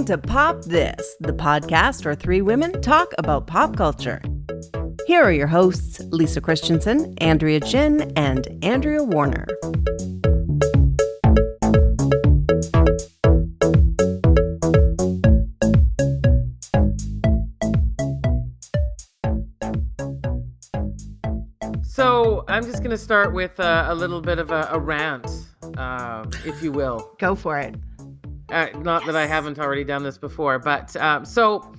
listening to Pop This, the podcast where three women talk about pop culture. Here are your hosts, Lisa Christiansen, Andrea Gin, and Andrea Warner. So I'm just going to start with a little bit of a rant, if you will. Go for it. Not that I haven't already done this before, but so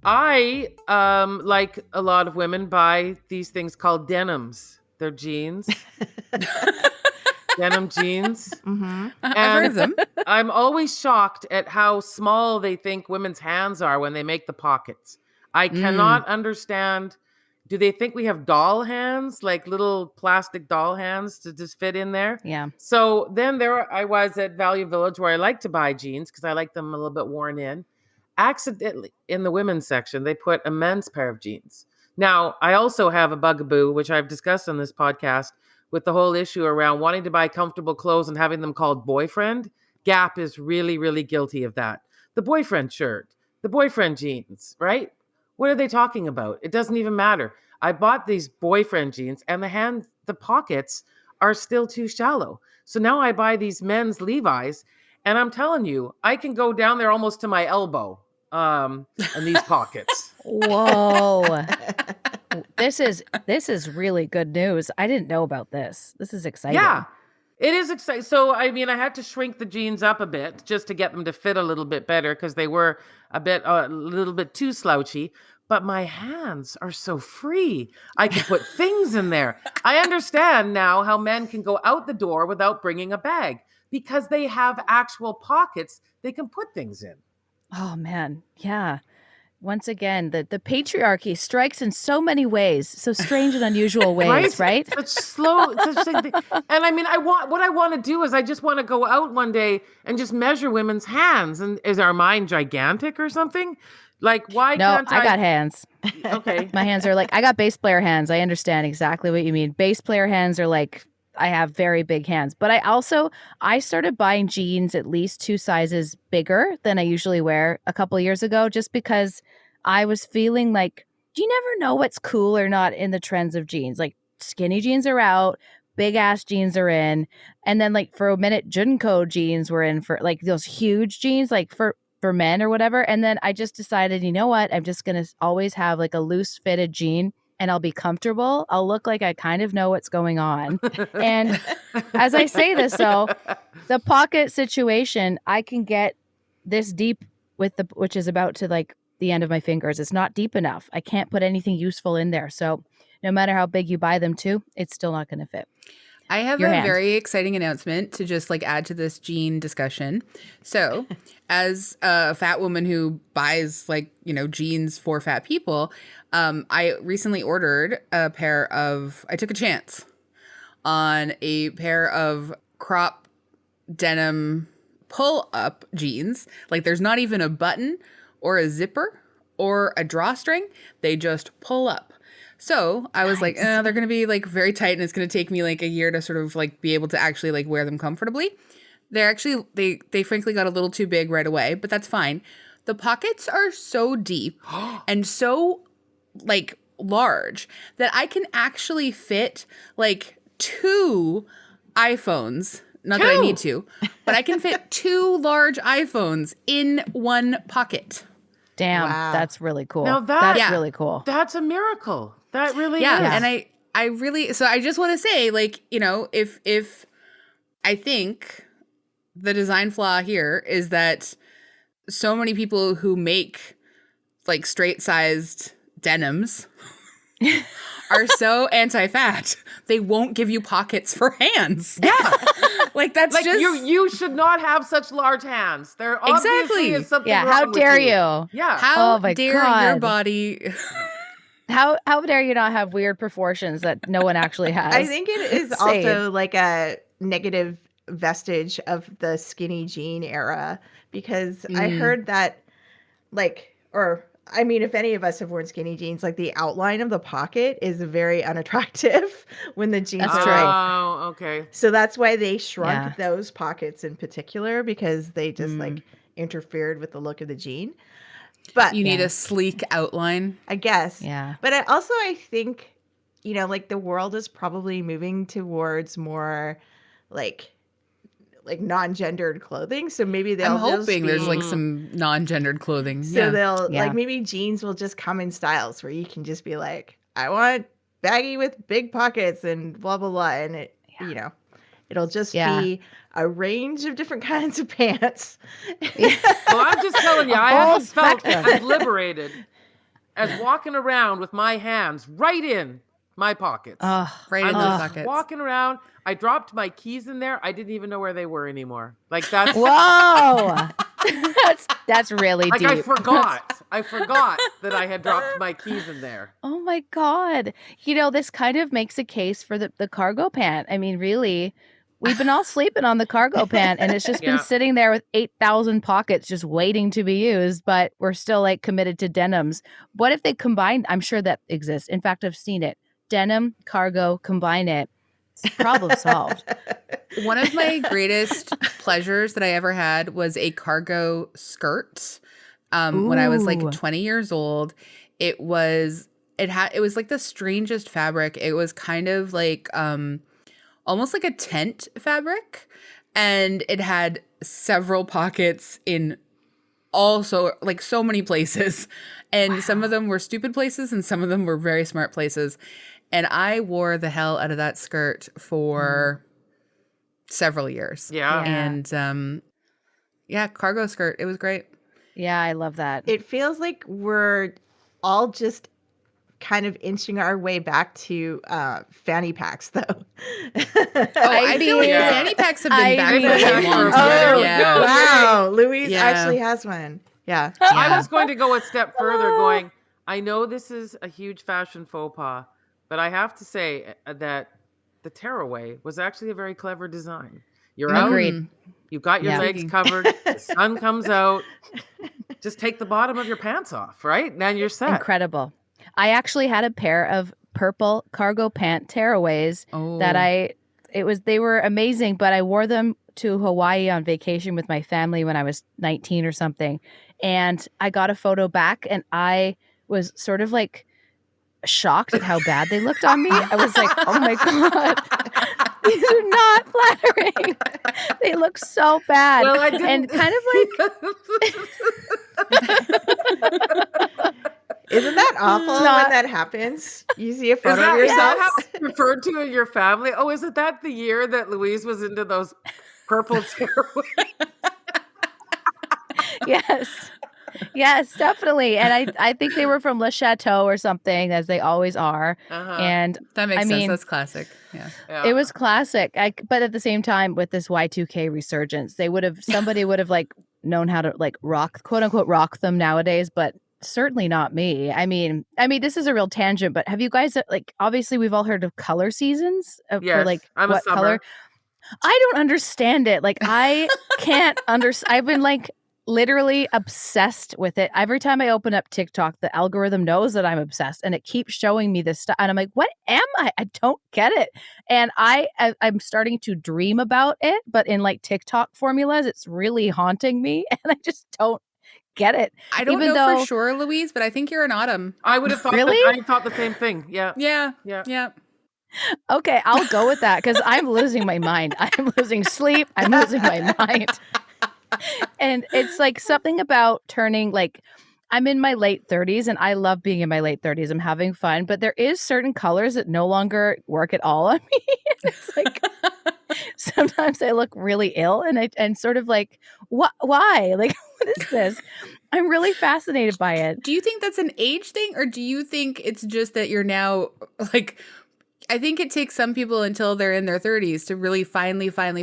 I, like a lot of women, buy these things called denims. They're jeans. Denim jeans. Mm-hmm. And I've heard of them. I'm always shocked at how small they think women's hands are when they make the pockets. I cannot understand. Do they think we have doll hands, like little plastic doll hands to just fit in there? Yeah. So then I was at Value Village where I like to buy jeans because I like them a little bit worn in. Accidentally, in the women's section, they put a men's pair of jeans. Now, I also have a bugaboo, which I've discussed on this podcast, with the whole issue around wanting to buy comfortable clothes and having them called boyfriend. Gap is really, really guilty of that. The boyfriend shirt, the boyfriend jeans, right? What are they talking about? It doesn't even matter. I bought these boyfriend jeans and the pockets are still too shallow. So now I buy these men's Levi's and I'm telling you, I can go down there almost to my elbow in these pockets. Whoa. This is really good news. I didn't know about this. This is exciting. Yeah, it is exciting. So, I mean, I had to shrink the jeans up a bit just to get them to fit a little bit better because they were a little bit too slouchy. But my hands are so free. I can put things in there. I understand now how men can go out the door without bringing a bag because they have actual pockets they can put things in. Oh man. Yeah. Once again, the patriarchy strikes in so many ways, so strange and unusual ways, right? Such thing. And I mean, what I want to do is I just want to go out one day and just measure women's hands. And is our mind gigantic or something? Like, why can't I got hands. Okay. My hands are like, I got bass player hands. I understand exactly what you mean. Bass player hands are like, I have very big hands. But I started buying jeans at least 2 sizes bigger than I usually wear a couple of years ago, just because I was feeling like, you never know what's cool or not in the trends of jeans. Like skinny jeans are out, big ass jeans are in. And then like for a minute, Junko jeans were in for like those huge jeans, like for men or whatever. And then I just decided, you know what? I'm just going to always have like a loose fitted jean and I'll be comfortable. I'll look like I kind of know what's going on. And as I say this, though, the pocket situation, I can get this deep which is about to like the end of my fingers. It's not deep enough. I can't put anything useful in there. So no matter how big you buy them to, it's still not going to fit. I have Your a hand. very exciting announcement to just like add to this jean discussion. So as a fat woman who buys like, jeans for fat people, I recently ordered I took a chance on a pair of crop denim pull-up jeans. Like there's not even a button or a zipper or a drawstring. They just pull up. So I was like, they're going to be like very tight and it's going to take me like a year to sort of like be able to actually like wear them comfortably. They're actually, they frankly got a little too big right away, but that's fine. The pockets are so deep and so like large that I can actually fit like 2 iPhones. Not that I need to, but I can fit 2 large iPhones in one pocket. Damn, Wow. That's really cool. Now that's really cool. That's a miracle. That really is. And I really, so I just want to say, like, if I think the design flaw here is that so many people who make like straight sized denims are so anti-fat, they won't give you pockets for hands. Yeah. Like that's Like just you should not have such large hands. There obviously Exactly. is something Yeah, wrong how with dare you. you? Yeah. how Oh my dare God. your body. How dare you not have weird proportions that no one actually has? I think it is Same. also like a negative vestige of the skinny jean era because I heard that if any of us have worn skinny jeans, like the outline of the pocket is very unattractive when the jeans That's are true. like, Oh, okay. so that's why they shrunk those pockets in particular because they just like interfered with the look of the jean. But You need a sleek outline. I guess. Yeah. But I think, like the world is probably moving towards more like non-gendered clothing. So maybe they'll I'm hoping there's be, like some non-gendered clothing. so they'll Yeah. like maybe jeans will just come in styles where you can just be like, I want baggy with big pockets and blah blah blah, and it'll just be a range of different kinds of pants. Well, I'm just telling you, I whole haven't felt spectrum. as liberated as walking around with my hands right in my pockets. Right I'm in the just pockets. walking around. I dropped my keys in there. I didn't even know where they were anymore. Like that's Whoa. that's really like deep. I forgot. I forgot that I had dropped my keys in there. Oh my God. This kind of makes a case for the cargo pant. I mean, really, we've been all sleeping on the cargo pant and it's just been sitting there with 8,000 pockets just waiting to be used, but we're still like committed to denims. What if they combine? I'm sure that exists. In fact, I've seen it. Denim, cargo, combine it. It's problem solved. One of my greatest pleasures that I ever had was a cargo skirt. When I was like Ooh. 20 years old, it was like the strangest fabric. It was kind of like almost like a tent fabric, and it had several pockets in also like so many places, and some of them were stupid places and some of them were very smart places. And I wore the hell out of that skirt for several years. Yeah. And cargo skirt. It was great. Yeah, I love that. It feels like we're all just kind of inching our way back to fanny packs, though. I feel like Yeah. fanny packs have been back I for a mean- long Oh, time. Yeah. Wow, Louise Yeah. actually has one. Yeah. I was going to go a step further, going, I know this is a huge fashion faux pas, but I have to say that the tearaway was actually a very clever design. You're out, Agreed. you've got your Yeah. legs covered, the sun comes out, just take the bottom of your pants off, right? And then you're set. Incredible. I actually had a pair of purple cargo pant tearaways that they were amazing, but I wore them to Hawaii on vacation with my family when I was 19 or something. And I got a photo back and I was sort of like shocked at how bad they looked on me. I was like, oh my God, these are not flattering. They look so bad. Well, I didn't. And kind of like, Isn't that awful when that happens? You see a Is photo that, of is that yourself? how it's referred to in your family? Oh, isn't that the year that Louise was into those purple tearaways? Yes, definitely. And I think they were from Le Chateau or something, as they always are. And That makes I sense. mean, That's classic. Yeah. it was classic. But at the same time, with this Y2K resurgence, somebody would have like known how to like rock, quote unquote, rock them nowadays, but certainly not me. I mean, this is a real tangent, but have you guys like, obviously we've all heard of color seasons Yes, for like I'm a what summer. color? I don't understand it. Like I can't I've been like literally obsessed with it. Every time I open up TikTok, the algorithm knows that I'm obsessed and it keeps showing me this stuff. And I'm like, what am I? I don't get it. And I'm starting to dream about it, but in like TikTok formulas, it's really haunting me. And I just don't get it. I don't Even know though- for sure, Louise, but I think you're an autumn. I would have thought Really? I thought the same thing. Yeah. Yeah. Okay, I'll go with that because I'm losing my mind. I'm losing sleep. I'm losing my mind. And it's like something about turning like I'm in my late 30s and I love being in my late 30s. I'm having fun, but there is certain colors that no longer work at all on me. It's like sometimes I look really ill and sort of like, what? Why? Like, what is this? I'm really fascinated by it. Do you think that's an age thing, or do you think it's just that you're now like? I think it takes some people until they're in their 30s to really finally find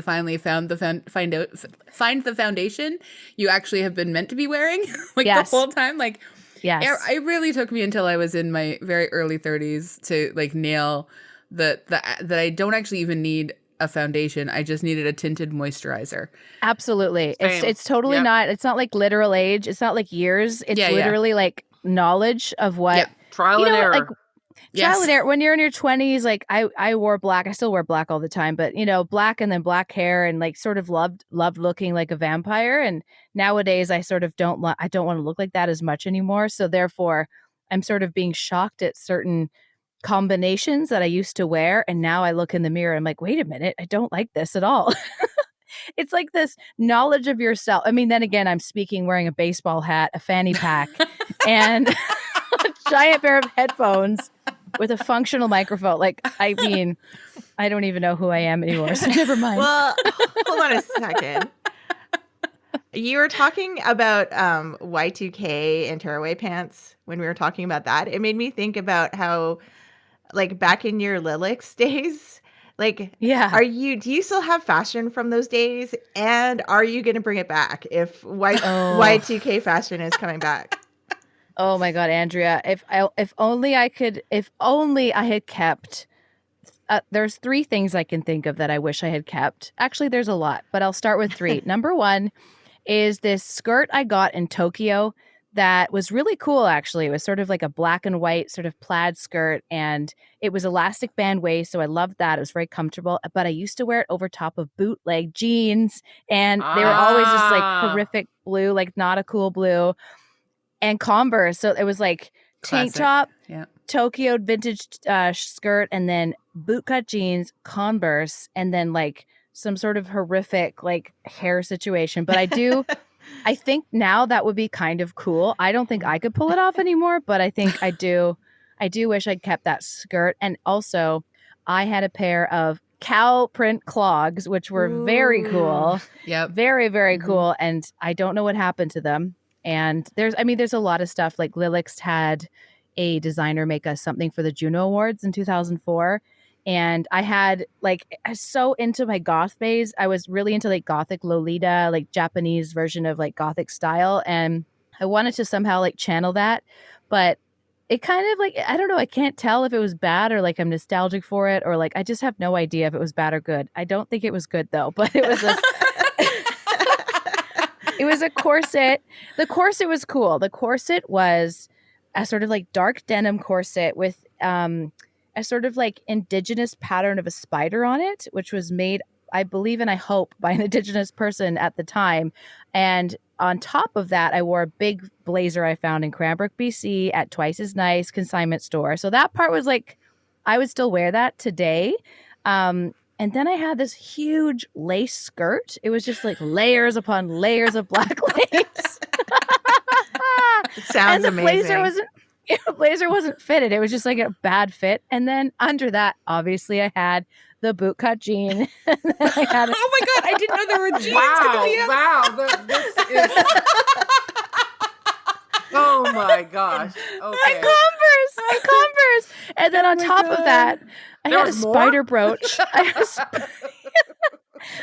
the foundation you actually have been meant to be wearing like Yes. the whole time. Like, Yes. it really took me until I was in my very early 30s to like nail that I don't actually even need a foundation. I just needed a tinted moisturizer. Absolutely. Same. It's totally Yep. not, it's not like literal age. It's not like years. It's Yeah, yeah. literally like knowledge of what, Yep. Trial and error. like Childhood era, when you're in your 20s, like I wore black. I still wear black all the time, but black and then black hair, and like sort of loved looking like a vampire. And nowadays I sort of I don't want to look like that as much anymore. So therefore I'm sort of being shocked at certain combinations that I used to wear. And now I look in the mirror and I'm like, wait a minute, I don't like this at all. It's like this knowledge of yourself. I mean, then again, I'm speaking wearing a baseball hat, a fanny pack, and a giant pair of headphones with a functional microphone. Like, I mean, I don't even know who I am anymore, so never mind. Well, hold on a second. You were talking about Y2K and tearaway pants when we were talking about that. It made me think about how, like, back in your Lilix days, like, yeah, do you still have fashion from those days? And are you going to bring it back if Y2K fashion is coming back? Oh my God, Andrea! If only I had kept. There's 3 things I can think of that I wish I had kept. Actually, there's a lot, but I'll start with 3. Number 1 is this skirt I got in Tokyo that was really cool, actually. It was sort of like a black and white sort of plaid skirt, and it was elastic band waist, so I loved that. It was very comfortable, but I used to wear it over top of bootleg jeans, and they were always just like horrific blue, like not a cool blue, and Converse. So it was like tank top, Tokyo vintage skirt, and then bootcut jeans, Converse, and then like some sort of horrific like hair situation. But I think now that would be kind of cool. I don't think I could pull it off anymore, but I think I do wish I'd kept that skirt. And also I had a pair of cow print clogs, which were very cool. Yep. Very, very cool. And I don't know what happened to them. And there's a lot of stuff. Like Lilix had a designer make us something for the Juno Awards in 2004. And I was so into my goth phase. I was really into like gothic Lolita, like Japanese version of like gothic style. And I wanted to somehow like channel that. But it kind of like, I don't know, I can't tell if it was bad or like I'm nostalgic for it, or like I just have no idea if it was bad or good. I don't think it was good though, but it was it was a corset. The corset was cool. The corset was a sort of like dark denim corset with a sort of like indigenous pattern of a spider on it, which was made, I believe and I hope, by an indigenous person at the time. And on top of that, I wore a big blazer I found in Cranbrook, BC at Twice as Nice consignment store. So that part was like, I would still wear that today. And then I had this huge lace skirt. It was just like layers upon layers of black lace. It sounds amazing. The blazer wasn't fitted. It was just like a bad fit. And then under that, obviously, I had the bootcut jean. And then I had oh my God, I didn't know there were jeans. Wow. This is... Oh my gosh. Okay. And Converse. And then on top of that, I had a spider brooch.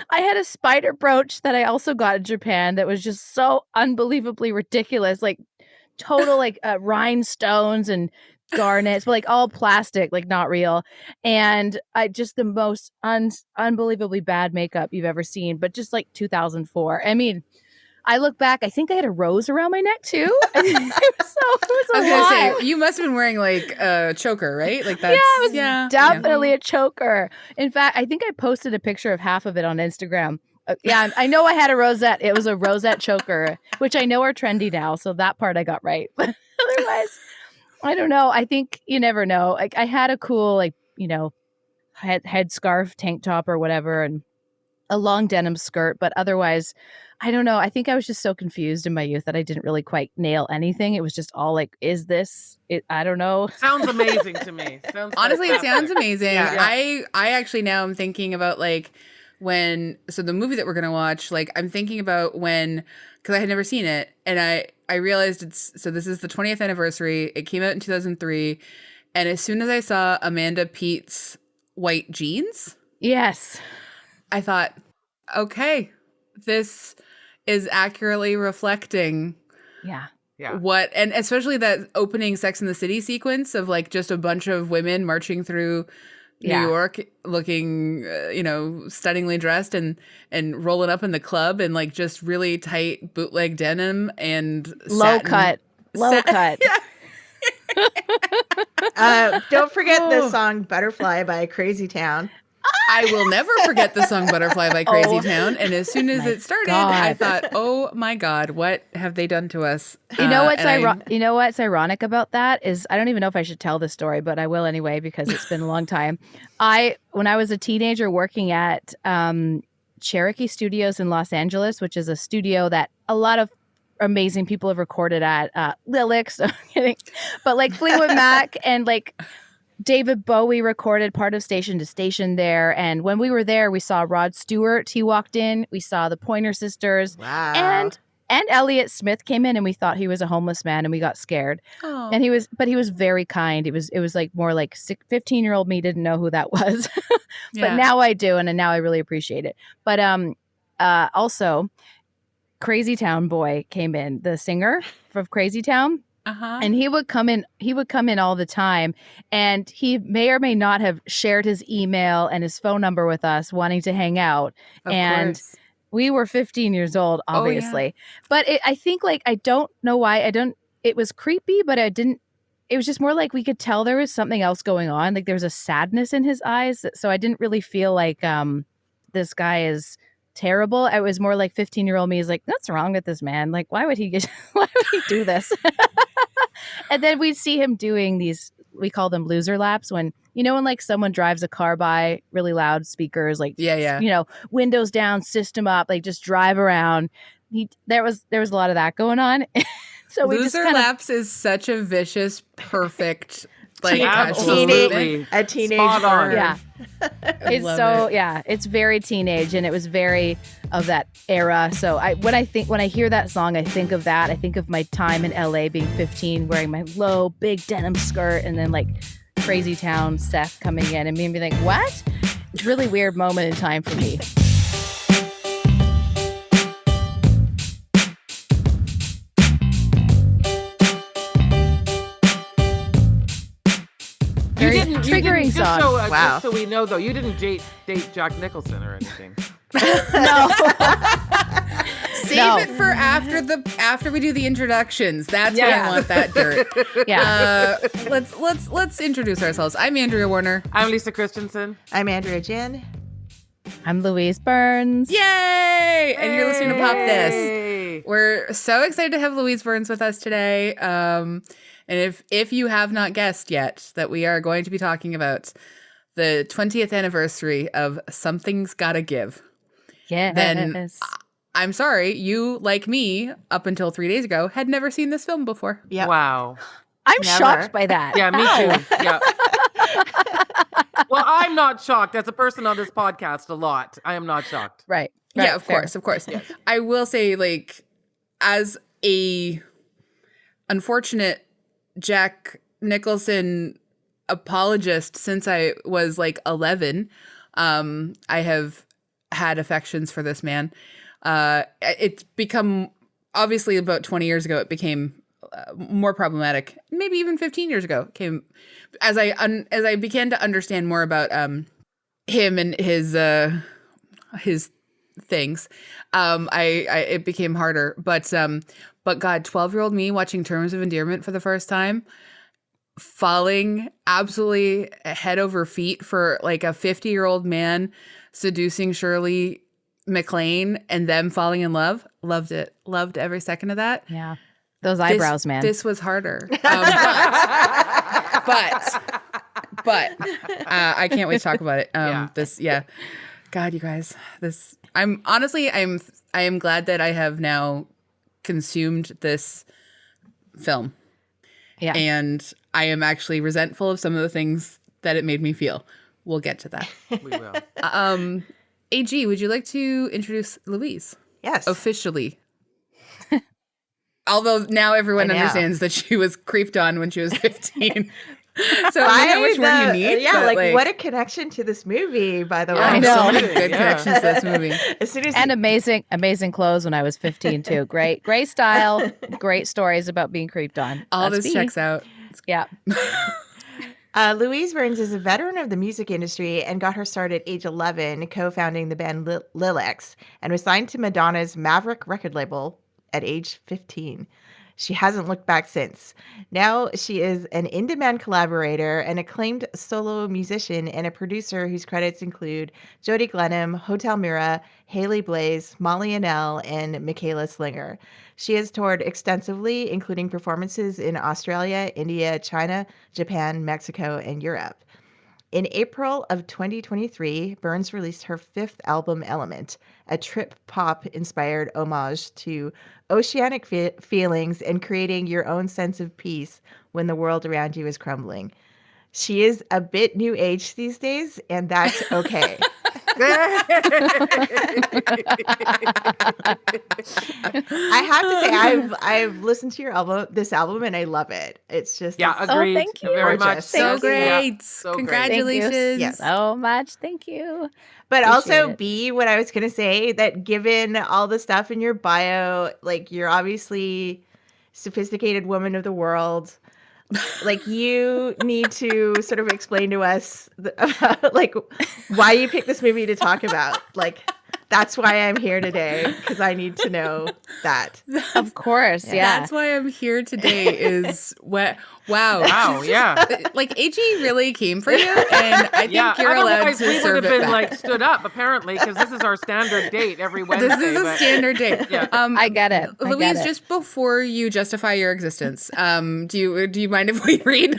I had a spider brooch that I also got in Japan that was just so unbelievably ridiculous. Like total like rhinestones and garnets, but like all plastic, like not real. And I just the most unbelievably bad makeup you've ever seen, but just like 2004. I mean, I look back, I think I had a rose around my neck too. It was a lot. Say, you must have been wearing like a choker, right? Like that's it was definitely a choker. In fact, I think I posted a picture of half of it on Instagram. I know I had a rosette. It was a rosette choker, which I know are trendy now. So that part I got right. But otherwise, I don't know. I think you never know. Like I had a cool, like, headscarf, tank top or whatever, and a long denim skirt. But otherwise, I don't know. I think I was just so confused in my youth that I didn't really quite nail anything. It was just all like, is this it? I don't know. Sounds amazing to me. Honestly, it sounds amazing. Yeah. I actually now I'm thinking about like so the movie that we're going to watch, like I'm thinking about because I had never seen it. And I realized this is the 20th anniversary. It came out in 2003. And as soon as I saw Amanda Peet's white jeans. Yes. I thought, okay, this is accurately reflecting. Yeah. What, and especially that opening Sex and the City sequence of like just a bunch of women marching through New York looking, stunningly dressed and rolling up in the club and like just really tight bootleg denim and low cut. Yeah. Don't forget the song Butterfly by Crazy Town. I will never forget the song Butterfly by Crazy Town. And as soon as it started, I thought, oh my God, what have they done to us? You know what's ironic about that is I don't even know if I should tell this story, but I will anyway because it's been a long time. When I was a teenager working at Cherokee Studios in Los Angeles, which is a studio that a lot of amazing people have recorded at Lilix, no, I'm kidding, but like Fleetwood Mac and like David Bowie recorded part of Station to Station there. And when we were there, we saw Rod Stewart. He walked in. We saw the Pointer Sisters. Wow. And Elliott Smith came in, and we thought he was a homeless man, and we got scared. Oh. And he was very kind. It was like more like 15-year-old me didn't know who that was, but now I do, and now I really appreciate it. But also, Crazy Town Boy came in, the singer from Crazy Town. And he would come in all the time, and he may or may not have shared his email and his phone number with us, wanting to hang out. Of and course. We were 15 years old, obviously. But I think like I don't know why it was creepy, but it was just more like we could tell there was something else going on. Like there was a sadness in his eyes. So I didn't really feel like this guy is terrible. I was more like 15-year-old me is like, what's wrong with this man? Like, why would he do this? And then we'd see him doing these, we call them loser laps, when like someone drives a car by, really loud speakers, like, windows down, system up, like just drive around. There was a lot of that going on. So we loser just laps is such a vicious, perfect, like a teenage on. Yeah. It's very teenage, and it was very of that era. So when I hear that song, I think of that. I think of my time in LA being 15, wearing my low, big denim skirt, and then like Crazy Town Seth coming in and me being like, what? It's a really weird moment in time for me. Triggering song. Just so we know, though, you didn't date Jack Nicholson or anything. No. Save it for after we do the introductions. That's when I want that dirt. Yeah. Let's introduce ourselves. I'm Andrea Warner. I'm Lisa Christiansen. I'm Andrea Gin. I'm Louise Burns. Yay! And you're listening to Pop This. We're so excited to have Louise Burns with us today. And if you have not guessed yet that we are going to be talking about the 20th anniversary of Something's Gotta Give, then I'm sorry, you, like me, up until 3 days ago, had never seen this film before. Yep. Wow. I'm shocked by that. Yeah, me too. Yeah. Well, I'm not shocked. As a person on this podcast a lot, I am not shocked. Right. Yeah, of course. Yes. I will say, like, as a unfortunate Jack Nicholson apologist since I was like 11, I have had affections for this man. It's become, obviously about 20 years ago, it became more problematic. Maybe even 15 years ago came as I began to understand more about him and his things. It became harder, but God, 12-year-old me watching Terms of Endearment for the first time, falling absolutely head over feet for like a 50-year-old man seducing Shirley MacLaine and them falling in love. Loved it. Loved every second of that. Yeah. Those eyebrows, man. This was harder. But I can't wait to talk about it. God, you guys, I am glad that I have now consumed this film. Yeah. And I am actually resentful of some of the things that it made me feel. We'll get to that. We will. AG, would you like to introduce Louise? Yes. Officially. Although now everyone understands that she was creeped on when she was 15. So how much more you need? Yeah, like what a connection to this movie, by the way. I know. So many good connections to this movie. And amazing clothes when I was 15 too. Great style, great stories about being creeped on. All this checks out. Yeah. Louise Burns is a veteran of the music industry and got her start at age 11, co-founding the band Lilix, and was signed to Madonna's Maverick record label at age 15. She hasn't looked back since. Now she is an in-demand collaborator, an acclaimed solo musician, and a producer whose credits include Jody Glenham, Hotel Mira, Haley Blaze, Molly Annell, and Michaela Slinger. She has toured extensively, including performances in Australia, India, China, Japan, Mexico, and Europe. In April of 2023, Burns released her fifth album, Element, a trip-pop-inspired homage to oceanic feelings and creating your own sense of peace when the world around you is crumbling. She is a bit new age these days, and that's okay. I have to say, I've listened to this album, and I love it. It's just agreed. Thank you Very much. gorgeous. So great. Yeah, so Congratulations. Thank you Yes. so much. Thank you. But Appreciate also, it. B, what I was going to say, that given all the stuff in your bio, like, you're obviously sophisticated woman of the world. Like, you need to sort of explain to us, like, why you picked this movie to talk about. Like, that's why I'm here today, because I need to know that. Of course, yeah. That's why I'm here today is what wow. Wow, yeah. Like AG really came for you, and I think you're allowed Otherwise, to we would serve have it been back. like stood up apparently because this is our standard date every Wednesday. This is a but- standard date. Yeah. I get it. I Louise, get it. just before you justify your existence, do you mind if we read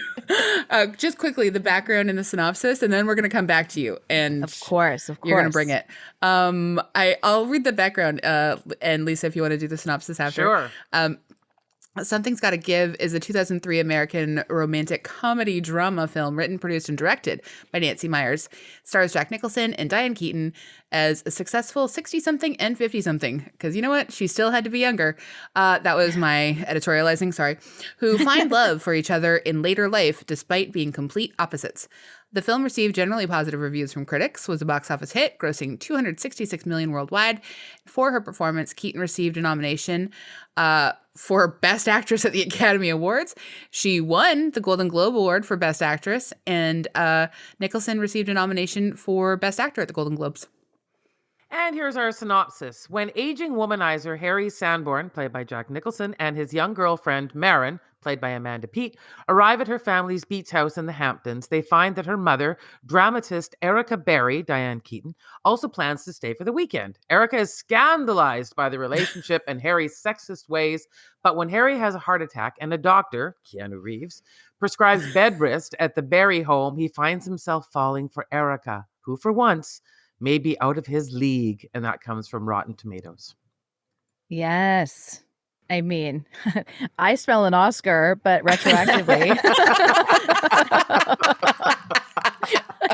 just quickly the background and the synopsis, and then we're going to come back to you, and Of course. you're going to bring it. I'll read the background, and Lisa, if you want to do the synopsis after. Sure. Something's Gotta Give is a 2003 American romantic comedy drama film written, produced, and directed by Nancy Meyers. Stars Jack Nicholson and Diane Keaton as a successful 60-something and 50-something, because you know what? She still had to be younger. That was my editorializing, sorry. Who find love for each other in later life despite being complete opposites. The film received generally positive reviews from critics, was a box office hit, grossing $266 million worldwide. For her performance, Keaton received a nomination for Best Actress at the Academy Awards. She won the Golden Globe Award for Best Actress, and Nicholson received a nomination for Best Actor at the Golden Globes. And here's our synopsis. When aging womanizer Harry Sanborn, played by Jack Nicholson, and his young girlfriend, Marin, played by Amanda Peet, arrive at her family's beach house in the Hamptons, they find that her mother, dramatist Erica Berry, Diane Keaton, also plans to stay for the weekend. Erica is scandalized by the relationship and Harry's sexist ways, but when Harry has a heart attack and a doctor, Keanu Reeves, prescribes bed rest at the Berry home, he finds himself falling for Erica, who for once may be out of his league. And that comes from Rotten Tomatoes. Yes. I mean, I smell an Oscar, but retroactively.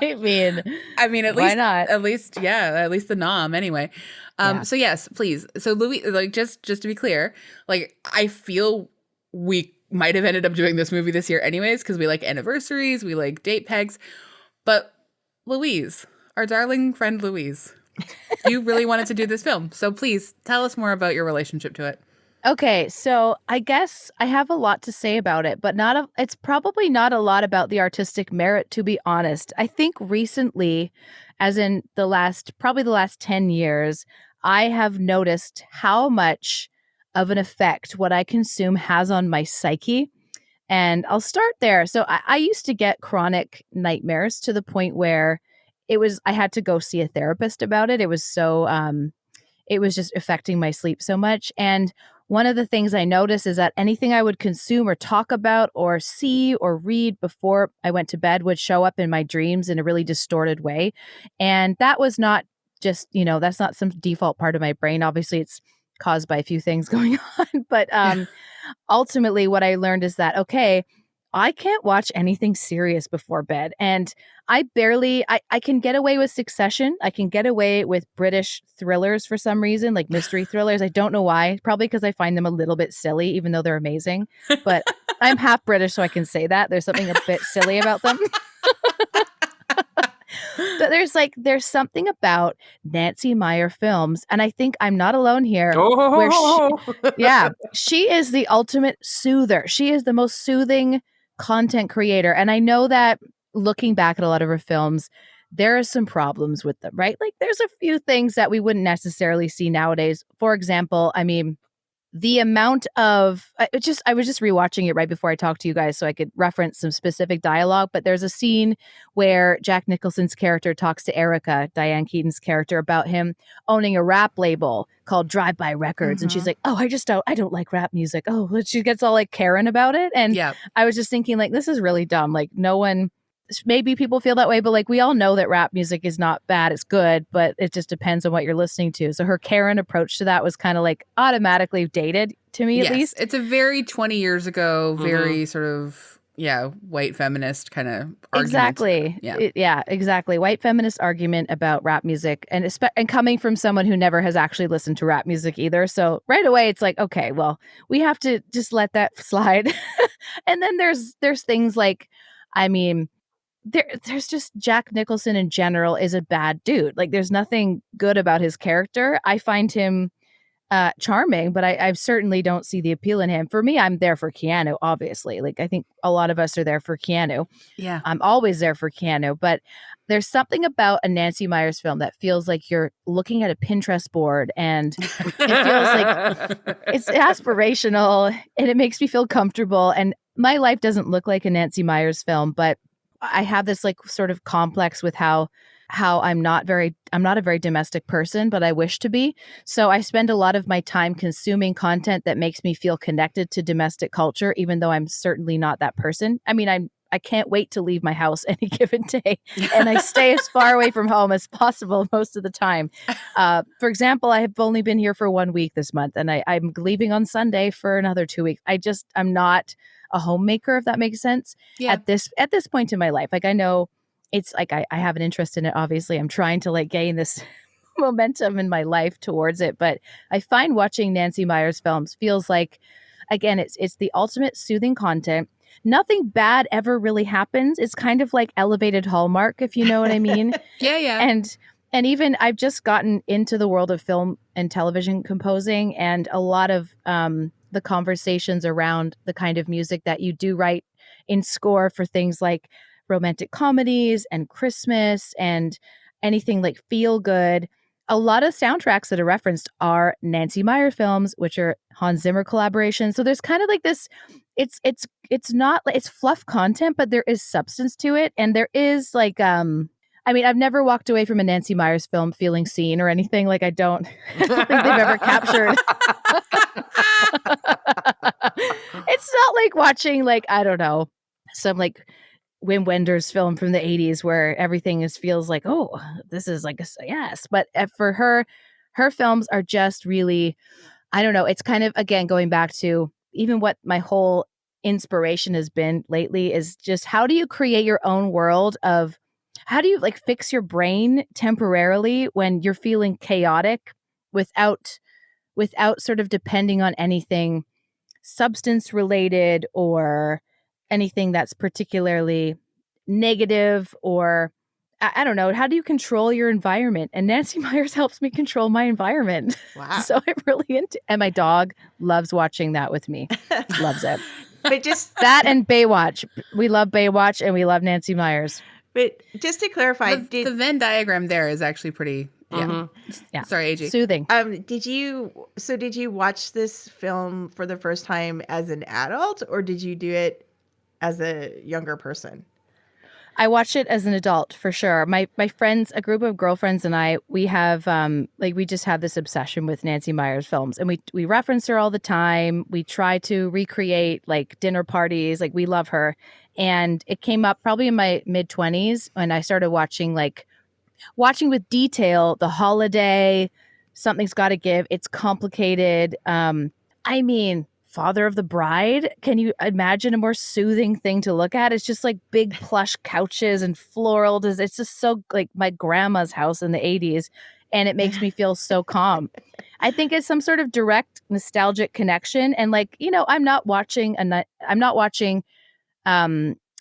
I mean, at why least, not? at least the nom anyway. Yeah. So yes, please. So Louis, like, just to be clear, like, I feel we might have ended up doing this movie this year anyways, because we like anniversaries, we like date pegs. But Louise, our darling friend Louise, you really wanted to do this film. So please tell us more about your relationship to it. Okay, so I guess I have a lot to say about it, but it's probably not a lot about the artistic merit, to be honest. I think recently, as in probably the last 10 years, I have noticed how much of an effect what I consume has on my psyche. And I'll start there. So I used to get chronic nightmares to the point where I had to go see a therapist about it. It was so, it was just affecting my sleep so much. And one of the things I noticed is that anything I would consume or talk about or see or read before I went to bed would show up in my dreams in a really distorted way. And that was not just, that's not some default part of my brain. Obviously, it's caused by a few things going on. But ultimately, what I learned is that, okay, I can't watch anything serious before bed. And I can get away with Succession. I can get away with British thrillers for some reason, like mystery thrillers. I don't know why. Probably because I find them a little bit silly, even though they're amazing. But I'm half British, so I can say that. There's something a bit silly about them. But there's something about Nancy Meyer films, and I think I'm not alone here. She is the ultimate soother. She is the most soothing content creator. And I know that looking back at a lot of her films, there are some problems with them, right? Like there's a few things that we wouldn't necessarily see nowadays. For example, I mean, the amount of I was just rewatching it right before I talked to you guys so I could reference some specific dialogue, but there's a scene where Jack Nicholson's character talks to Erica, Diane Keaton's character, about him owning a rap label called Drive By Records. And she's like, oh, I don't like rap music. Oh, she gets all like Karen about it. And I was just thinking, like, this is really dumb. Like, no one, maybe people feel that way, but like we all know that rap music is not bad, it's good, but it just depends on what you're listening to. So her Karen approach to that was kind of like automatically dated to me. At least it's a very 20 years ago, very sort of white feminist kind of argument. Exactly. Exactly. White feminist argument about rap music, and coming from someone who never has actually listened to rap music either. So right away it's like, okay, well, we have to just let that slide. And then there's things like, I mean, there's just Jack Nicholson in general is a bad dude. Like, there's nothing good about his character. I find him charming, but I certainly don't see the appeal in him. For me, I'm there for Keanu, obviously. Like, I think a lot of us are there for Keanu. Yeah. I'm always there for Keanu, but there's something about a Nancy Meyers film that feels like you're looking at a Pinterest board, and it feels like it's aspirational, and it makes me feel comfortable. And my life doesn't look like a Nancy Meyers film, but I have this like sort of complex with how I'm not a very domestic person, but I wish to be. So I spend a lot of my time consuming content that makes me feel connected to domestic culture, even though I'm certainly not that person. I mean, I can't wait to leave my house any given day, and I stay as far away from home as possible most of the time. For example, I have only been here for 1 week this month, and I'm leaving on Sunday for another 2 weeks. I'm not a homemaker, if that makes sense. At this point in my life. Like, I know it's like I have an interest in it. Obviously, I'm trying to like gain this momentum in my life towards it. But I find watching Nancy Meyers films feels like, again, it's the ultimate soothing content. Nothing bad ever really happens. It's kind of like elevated Hallmark, if you know what I mean. Yeah. And even I've just gotten into the world of film and television composing, and a lot of the conversations around the kind of music that you do write in score for things like romantic comedies and Christmas and anything like feel good. A lot of soundtracks that are referenced are Nancy Meyers films, which are Hans Zimmer collaborations. So there's kind of like this, it's not like it's fluff content, but there is substance to it. And there is like, I mean, I've never walked away from a Nancy Meyers film feeling seen or anything. Like, I don't think they've ever captured. It's not like watching, like, I don't know, some like Wim Wenders film from the 80s where everything feels like, oh, this is like yes. But for her films are just really, I don't know. It's kind of, again, going back to even what my whole inspiration has been lately is just how do you create your own world of, how do you like fix your brain temporarily when you're feeling chaotic without sort of depending on anything substance related or anything that's particularly negative, or I don't know. How do you control your environment? And Nancy Meyers helps me control my environment. Wow. So I'm really into, and my dog loves watching that with me. Loves it. But just that and Baywatch. We love Baywatch and we love Nancy Meyers. But just to clarify, the Venn diagram there is actually pretty. Yeah. Sorry, AG. Soothing. Did you watch this film for the first time as an adult, or did you do it as a younger person? I watched it as an adult for sure. My friends, a group of girlfriends and I, we have we just have this obsession with Nancy Meyers films, and we reference her all the time. We try to recreate like dinner parties. Like, we love her. And it came up probably in my mid-20s when I started watching with detail The Holiday, Something's Gotta Give. It's complicated. I mean, Father of the Bride. Can you imagine a more soothing thing to look at? It's just like big plush couches and floral. It's just so like my grandma's house in the 80s. And it makes me feel so calm. I think it's some sort of direct nostalgic connection. And like, you know, I'm not watching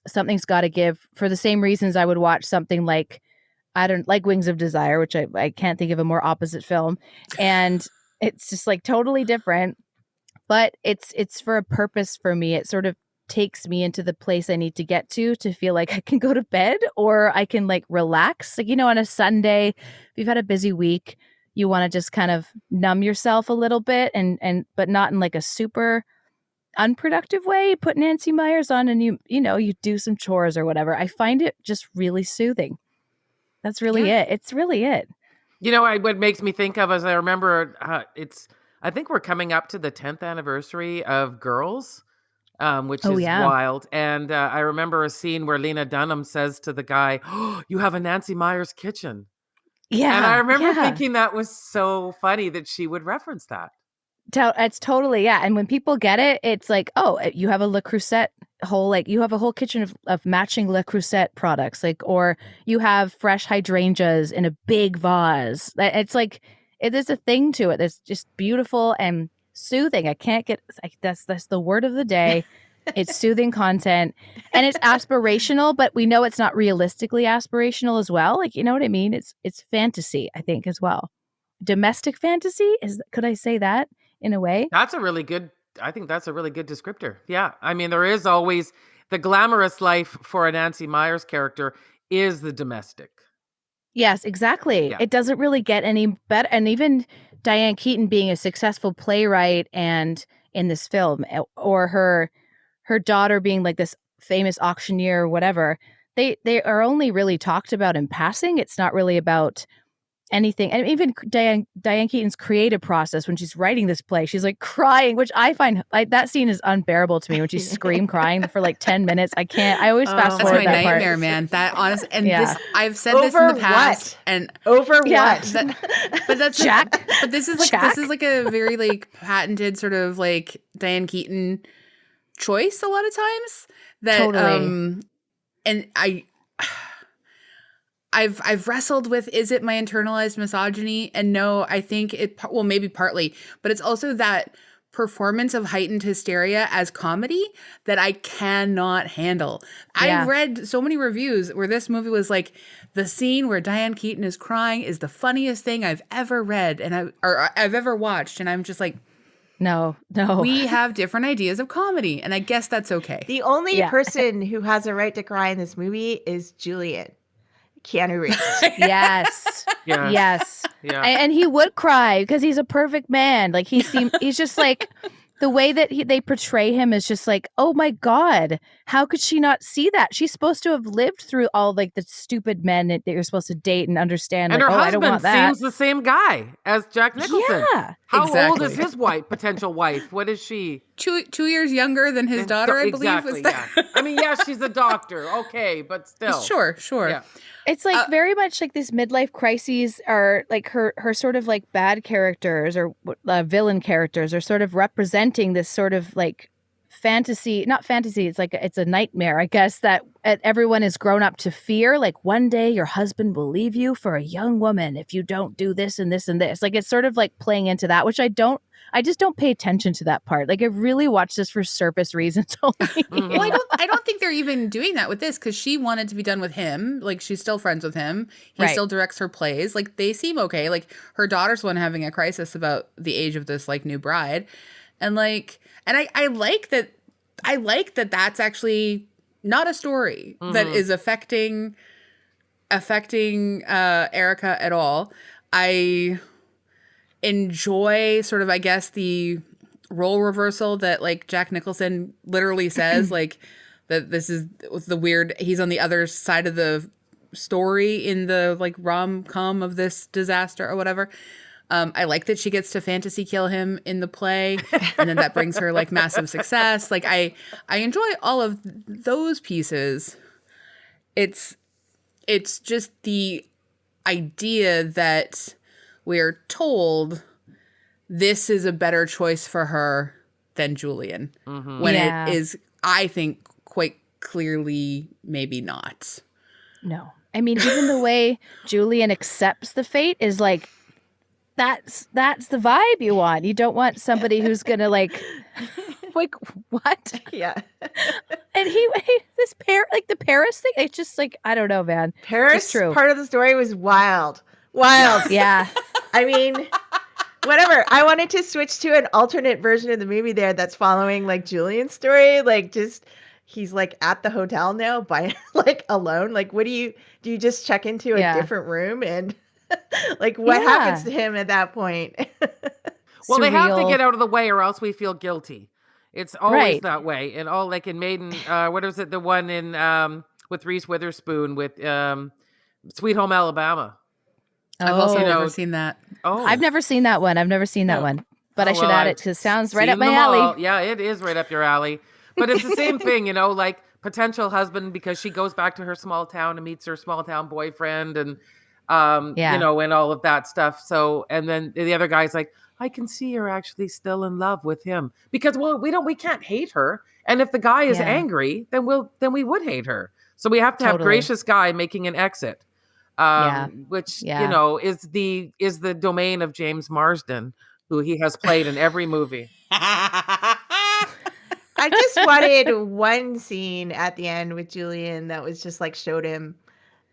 Something's Gotta Give for the same reasons I would watch something like, I don't like Wings of Desire, which I can't think of a more opposite film. And it's just like totally different, but it's for a purpose for me. It sort of takes me into the place I need to get to feel like I can go to bed or I can like relax. Like, you know, on a Sunday, if you've had a busy week, you want to just kind of numb yourself a little bit and but not in like a super unproductive way. You put Nancy Meyers on and you do some chores or whatever. I find it just really soothing. That's really it. It's really it. What makes me think of, as I remember, I think we're coming up to the 10th anniversary of Girls, which is wild. And I remember a scene where Lena Dunham says to the guy, "Oh, you have a Nancy Meyers kitchen." Yeah. And I remember thinking that was so funny that she would reference that. It's totally, and when people get it, it's like, oh, you have a Le Creuset you have a whole kitchen of matching Le Creuset products, like, or you have fresh hydrangeas in a big vase. It's like, there's a thing to it that's just beautiful and soothing. That's the word of the day. It's soothing content, and it's aspirational, but we know it's not realistically aspirational as well. Like, you know what I mean? It's fantasy, I think, as well. Domestic fantasy, could I say that in a way? I think that's a really good descriptor. Yeah. I mean, there is always the glamorous life for a Nancy Meyers character is the domestic. Yes, exactly. Yeah. It doesn't really get any better. And even Diane Keaton being a successful playwright and in this film, or her daughter being like this famous auctioneer or whatever, they are only really talked about in passing. It's not really about anything. And even Diane Keaton's creative process, when she's writing this play, she's like crying, which I find that scene is unbearable to me, when she's crying for like 10 minutes. I always fast forward that part. That's my nightmare, man. That honest, and this, I've said this in the past. What? And over what? But that's Jack. But this is like a very like patented sort of like Diane Keaton choice a lot of times. That totally. And I've wrestled with, is it my internalized misogyny? And no, I think maybe partly, but it's also that performance of heightened hysteria as comedy that I cannot handle. Yeah. I read so many reviews where this movie was like, the scene where Diane Keaton is crying is the funniest thing I've ever read I've ever watched. And I'm just like, no. We have different ideas of comedy, and I guess that's okay. The only person who has a right to cry in this movie is Julian. Keanu Reeves. Yes. Yes. Yeah. And he would cry because he's a perfect man. Like he's just like, the way that they portray him is just like, oh my God, how could she not see that? She's supposed to have lived through all like the stupid men that you're supposed to date and understand. And like, her I don't want husband that. seems the same guy as Jack Nicholson. Yeah. How old is his potential wife? What is she? 2 years younger than his daughter, I believe. Exactly, yeah. I mean, she's a doctor. Okay, but still. Sure. Yeah. It's like very much like these midlife crises are like her sort of like bad characters or villain characters are sort of representing this sort of like not fantasy. It's like, it's a nightmare, I guess, that everyone is grown up to fear. Like, one day your husband will leave you for a young woman if you don't do this and this and this. Like, it's sort of like playing into that, which I just don't pay attention to that part. Like, I really watch this for surface reasons only. Well, I don't think they're even doing that with this, because she wanted to be done with him. Like, she's still friends with him. He still directs her plays. Like, they seem okay. Like, her daughter's one having a crisis about the age of this like new bride, and like, and I like that. I like that that's actually not a story that is affecting Erica at all. I enjoy sort of, I guess, the role reversal that like Jack Nicholson literally says, like, that this is the weird, he's on the other side of the story in the like rom-com of this disaster or whatever. I like that she gets to fantasy kill him in the play, and then that brings her like massive success. Like, I enjoy all of those pieces. It's just the idea that we're told this is a better choice for her than Julian, when it is, I think, quite clearly maybe not. No. I mean, even the way Julian accepts the fate is like, that's the vibe you want. You don't want somebody who's gonna like what? Yeah. And the Paris thing, it's just like, I don't know, man. Paris part of the story was wild. Yeah. I mean, whatever. I wanted to switch to an alternate version of the movie there that's following like Julian's story. Like, just he's like at the hotel now by like alone. Like, what do you just check into a different room and Like, what Yeah. happens to him at that point? Well, they have to Surreal. get out of the way or else we feel guilty. It's always Right. that way. And all like in Maiden, what is it? The one in with Reese Witherspoon with Sweet Home Alabama. I've also you know- never seen that. Oh, I've never seen that one. I've never seen that Yeah. one. But Oh, I should well, add I've it because it sounds right up seen my them alley. all. Yeah, it is right up your alley. But it's the same thing, you know, like potential husband because she goes back to her small town and meets her small town boyfriend and Yeah. you know, and all of that stuff. So and then the other guy's like, I can see you're actually still in love with him. Because we can't hate her. And if the guy is Yeah. angry, then we would hate her. So we have to have Totally. gracious guy making an exit. Which Yeah. you know is the domain of James Marsden, who he has played in every movie. I just wanted one scene at the end with Julian that was just like showed him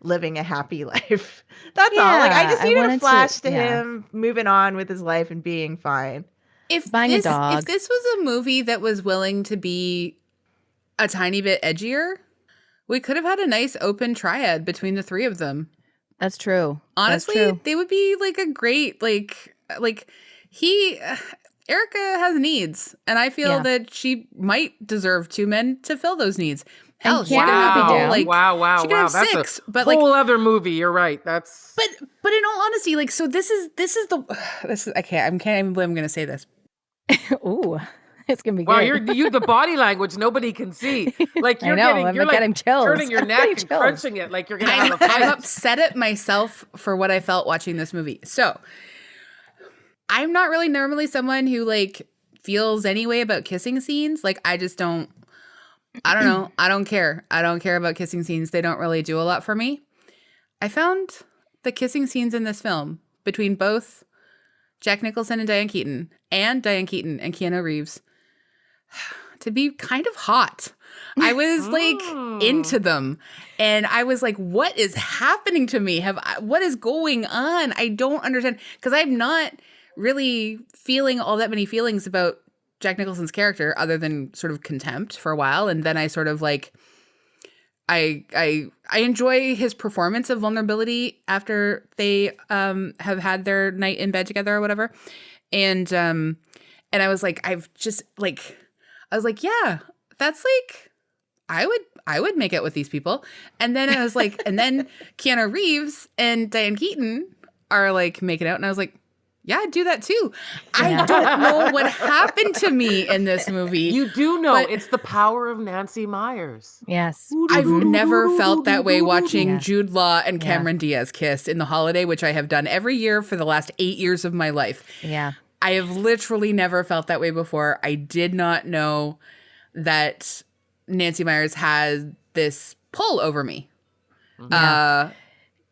living a happy life. That's all. Like I Yeah, just I needed a wanted to- flash to yeah. him moving on with his life and being fine. If Buying a this, dog. if this was a movie that was willing to be a tiny bit edgier, we could have had a nice open triad between the three of them. That's true. Honestly, That's true. they would be like a great like he Erica has needs, and I feel Yeah. that she might deserve two men to fill those needs. Hell, And she could Keanu have would be a whole, down. like wow. she could have That's six, a but like whole other movie. You're right. That's but in all honesty, like so this is I can't even believe I'm gonna say this. Ooh, it's gonna be wow. good. You the body language nobody can see. Like I you're know, getting I'm you're like getting chills. turning your I'm neck getting and chills. crunching it like you're gonna have a I'm fight. upset at myself for what I felt watching this movie. So I'm not really normally someone who like feels any way about kissing scenes. Like I just don't. I don't know. I don't care. I don't care about kissing scenes. They don't really do a lot for me. I found the kissing scenes in this film between both Jack Nicholson and Diane Keaton and Keanu Reeves to be kind of hot. I was like into them and I was like, what is happening to me? What is going on? I don't understand because I'm not really feeling all that many feelings about Jack Nicholson's character other than sort of contempt for a while. And then I sort of like, I enjoy his performance of vulnerability after they have had their night in bed together or whatever. And I was like, I was like, yeah, that's like, I would make it with these people. And then I was like, and then Keanu Reeves and Diane Keaton are like making out. And I was like, yeah, I'd do that too. I don't know what happened to me in this movie. You do know but- it's the power of Nancy Myers. Yes. I've never felt that way watching Yeah. Jude Law and Yeah. Cameron Diaz kiss in The Holiday, which I have done every year for the last 8 years of my life. Yeah. I have literally never felt that way before. I did not know that Nancy Myers had this pull over me. Yeah.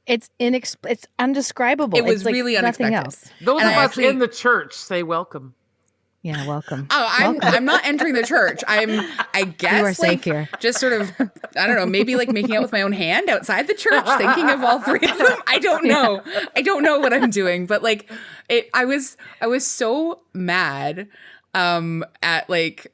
It's it's undescribable. It was It's like really nothing unexpected. else. Those And of I us actually- in the church say welcome. Yeah, welcome. Oh, I'm not entering the church. I guess You are safe like here. just sort of I don't know, maybe like making out with my own hand outside the church, thinking of all three of them. I don't know. I don't know what I'm doing, but like I was so mad at like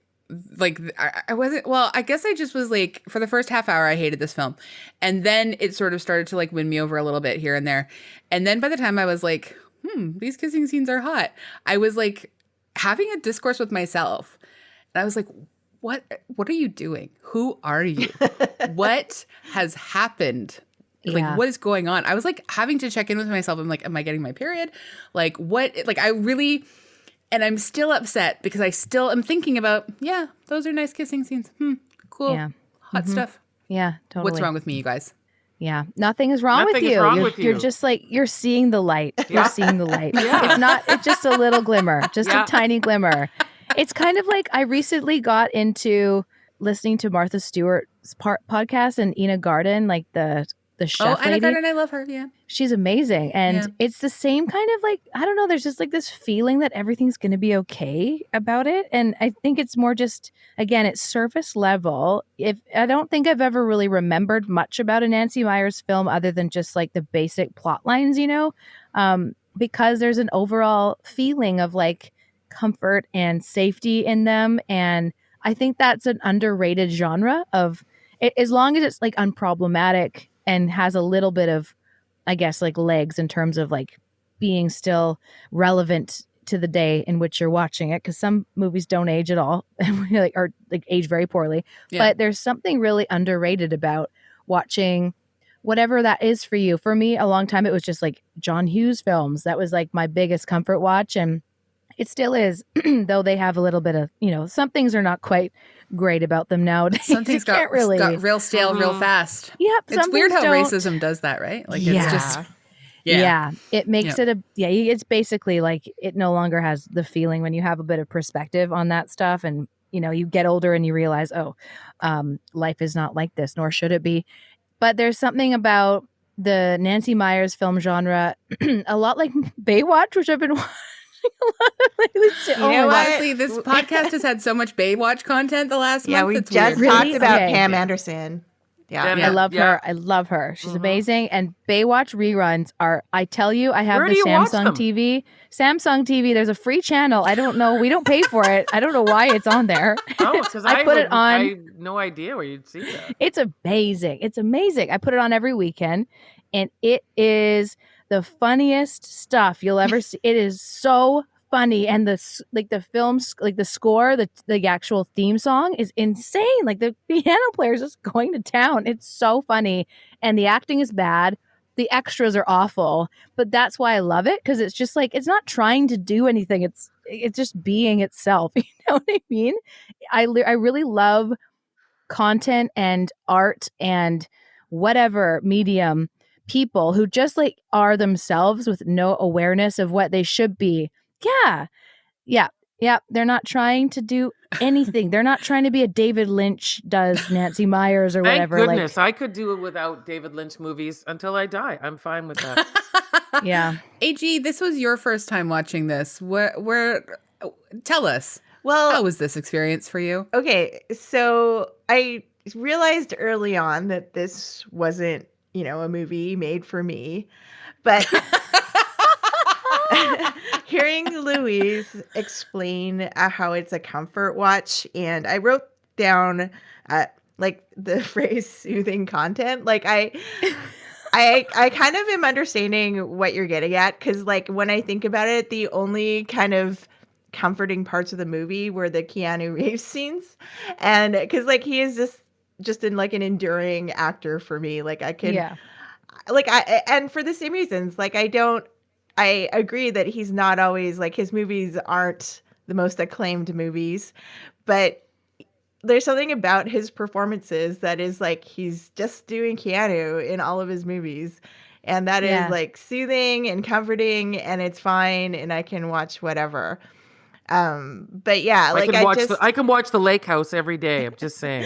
I wasn't well, I guess I just was like for the first half hour I hated this film. And then it sort of started to like win me over a little bit here and there. And then by the time I was like, these kissing scenes are hot, I was like having a discourse with myself. And I was like, what are you doing? Who are you? What has happened? Like, Yeah. what is going on? I was like having to check in with myself. I'm like, am I getting my period? Like, what? Like, I really, and I'm still upset because I still am thinking about, yeah, those are nice kissing scenes. Cool. Yeah. Hot stuff. Yeah, totally. What's wrong with me, you guys? Yeah, nothing is wrong with Nothing is you. wrong you're, with you're you. just like you're seeing the light. Yeah. You're seeing the light. Yeah. It's just a little glimmer, just Yeah. a tiny glimmer. It's kind of like I recently got into listening to Martha Stewart's podcast and Ina Garten, like the chef Anna lady. Garden, I love her. Yeah. She's amazing. And Yeah. it's the same kind of like, I don't know, there's just like this feeling that everything's going to be okay about it. And I think it's more just, again, it's surface level. I don't think I've ever really remembered much about a Nancy Myers film other than just like the basic plot lines, because there's an overall feeling of like comfort and safety in them. And I think that's an underrated genre of, as long as it's like unproblematic and has a little bit of I guess, like legs in terms of like being still relevant to the day in which you're watching it, because some movies don't age at all or like age very poorly. Yeah. But there's something really underrated about watching whatever that is for you. For me, a long time it was just like John Hughes films. That was like my biggest comfort watch, and it still is, though they have a little bit of, some things are not quite great about them nowadays. Some things got real stale real fast. Yep. It's weird how racism does that, right? Like it's just it makes it it's basically like it no longer has the feeling when you have a bit of perspective on that stuff, and you get older and you realize, life is not like this, nor should it be. But there's something about the Nancy Meyers film genre, a lot like Baywatch, which I've been watching a lot lately. Honestly, this podcast has had so much Baywatch content the last month. We it's just weird. talked about Pam Anderson. Yeah. I love her. I love her. She's amazing. And Baywatch reruns are, I tell you, I have Where the do you watch Samsung them? TV. Samsung TV, there's a free channel. I don't know. We don't pay for it. I don't know why it's on there. Oh, because I put it on. I have no idea where you'd see that. It's amazing. It's amazing. I put it on every weekend, and it is the funniest stuff you'll ever see. It is so funny, and the films, like the score, the actual theme song is insane. Like the piano player's just going to town. It's so funny, and the acting is bad. The extras are awful, but that's why I love it, because it's just like, it's not trying to do anything. It's just being itself. You know what I mean? I really love content and art and whatever medium people who just like are themselves with no awareness of what they should be. Yeah. They're not trying to do anything. They're not trying to be a David Lynch does Nancy Meyers or whatever. Thank goodness. I could do it without David Lynch movies until I die. I'm fine with that. Yeah. AG, this was your first time watching this. Tell us. Well, how was this experience for you? Okay, so I realized early on that this wasn't, a movie made for me, but hearing Louise explain how it's a comfort watch, and I wrote down like the phrase soothing content. Like I kind of am understanding what you're getting at, because like when I think about it, the only kind of comforting parts of the movie were the Keanu Reeves scenes, and because like he is just in like an enduring actor for me. Like I can and for the same reasons, like I agree that he's not always like, his movies aren't the most acclaimed movies, but there's something about his performances that is like, he's just doing Keanu in all of his movies. And that is like soothing and comforting, and it's fine, and I can watch whatever. But yeah, like I can watch The Lake House every day. I'm just saying.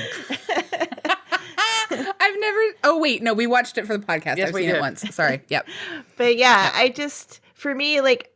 I've never. Oh wait, no, we watched it for the podcast. Yes, I've seen it once. Sorry. Yep. But yeah, for me, like,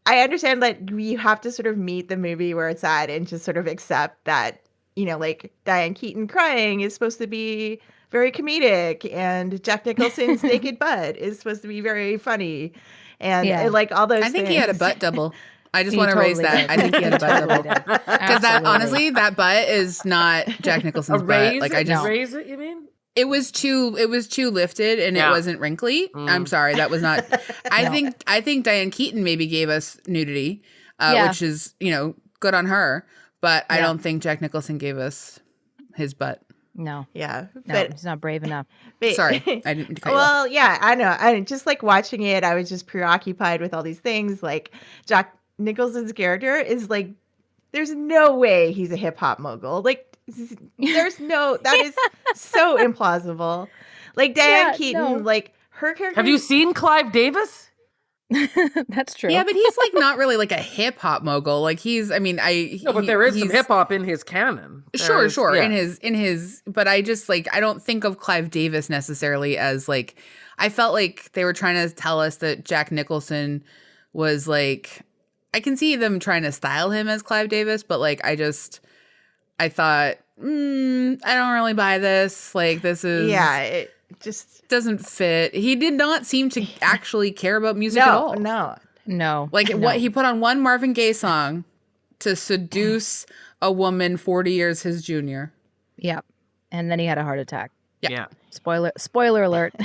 I understand that you have to sort of meet the movie where it's at and just sort of accept that, like Diane Keaton crying is supposed to be very comedic, and Jack Nicholson's naked butt is supposed to be very funny, and like all those. I think things. he had a butt double. I just want to raise that. I think he had a butt double. Because that, honestly, that butt is not Jack Nicholson's butt. Like raise it, you mean? It was too lifted, and it wasn't wrinkly. I'm sorry, that was not. I think Diane Keaton maybe gave us nudity, which is good on her. But I don't think Jack Nicholson gave us his butt. No. Yeah. But he's not brave enough. Sorry, I didn't cut you off. Well, yeah, I know. I just like watching it, I was just preoccupied with all these things. Like Jack Nicholson's character is like, there's no way he's a hip hop mogul. Like, that is so implausible. Like Diane Keaton, like her character. Have you seen Clive Davis? That's true. Yeah, but he's like not really like a hip hop mogul. Like but there is some hip hop in his canon. Sure. Yeah. In his, but I just like, I don't think of Clive Davis necessarily as like, I felt like they were trying to tell us that Jack Nicholson was like, I can see them trying to style him as Clive Davis, but like, I thought, I don't really buy this. Like, this is, it just doesn't fit. He did not seem to actually care about music at all. No. Like what he put on one Marvin Gaye song to seduce a woman 40 years his junior. Yep. And then he had a heart attack. Yeah. Spoiler alert.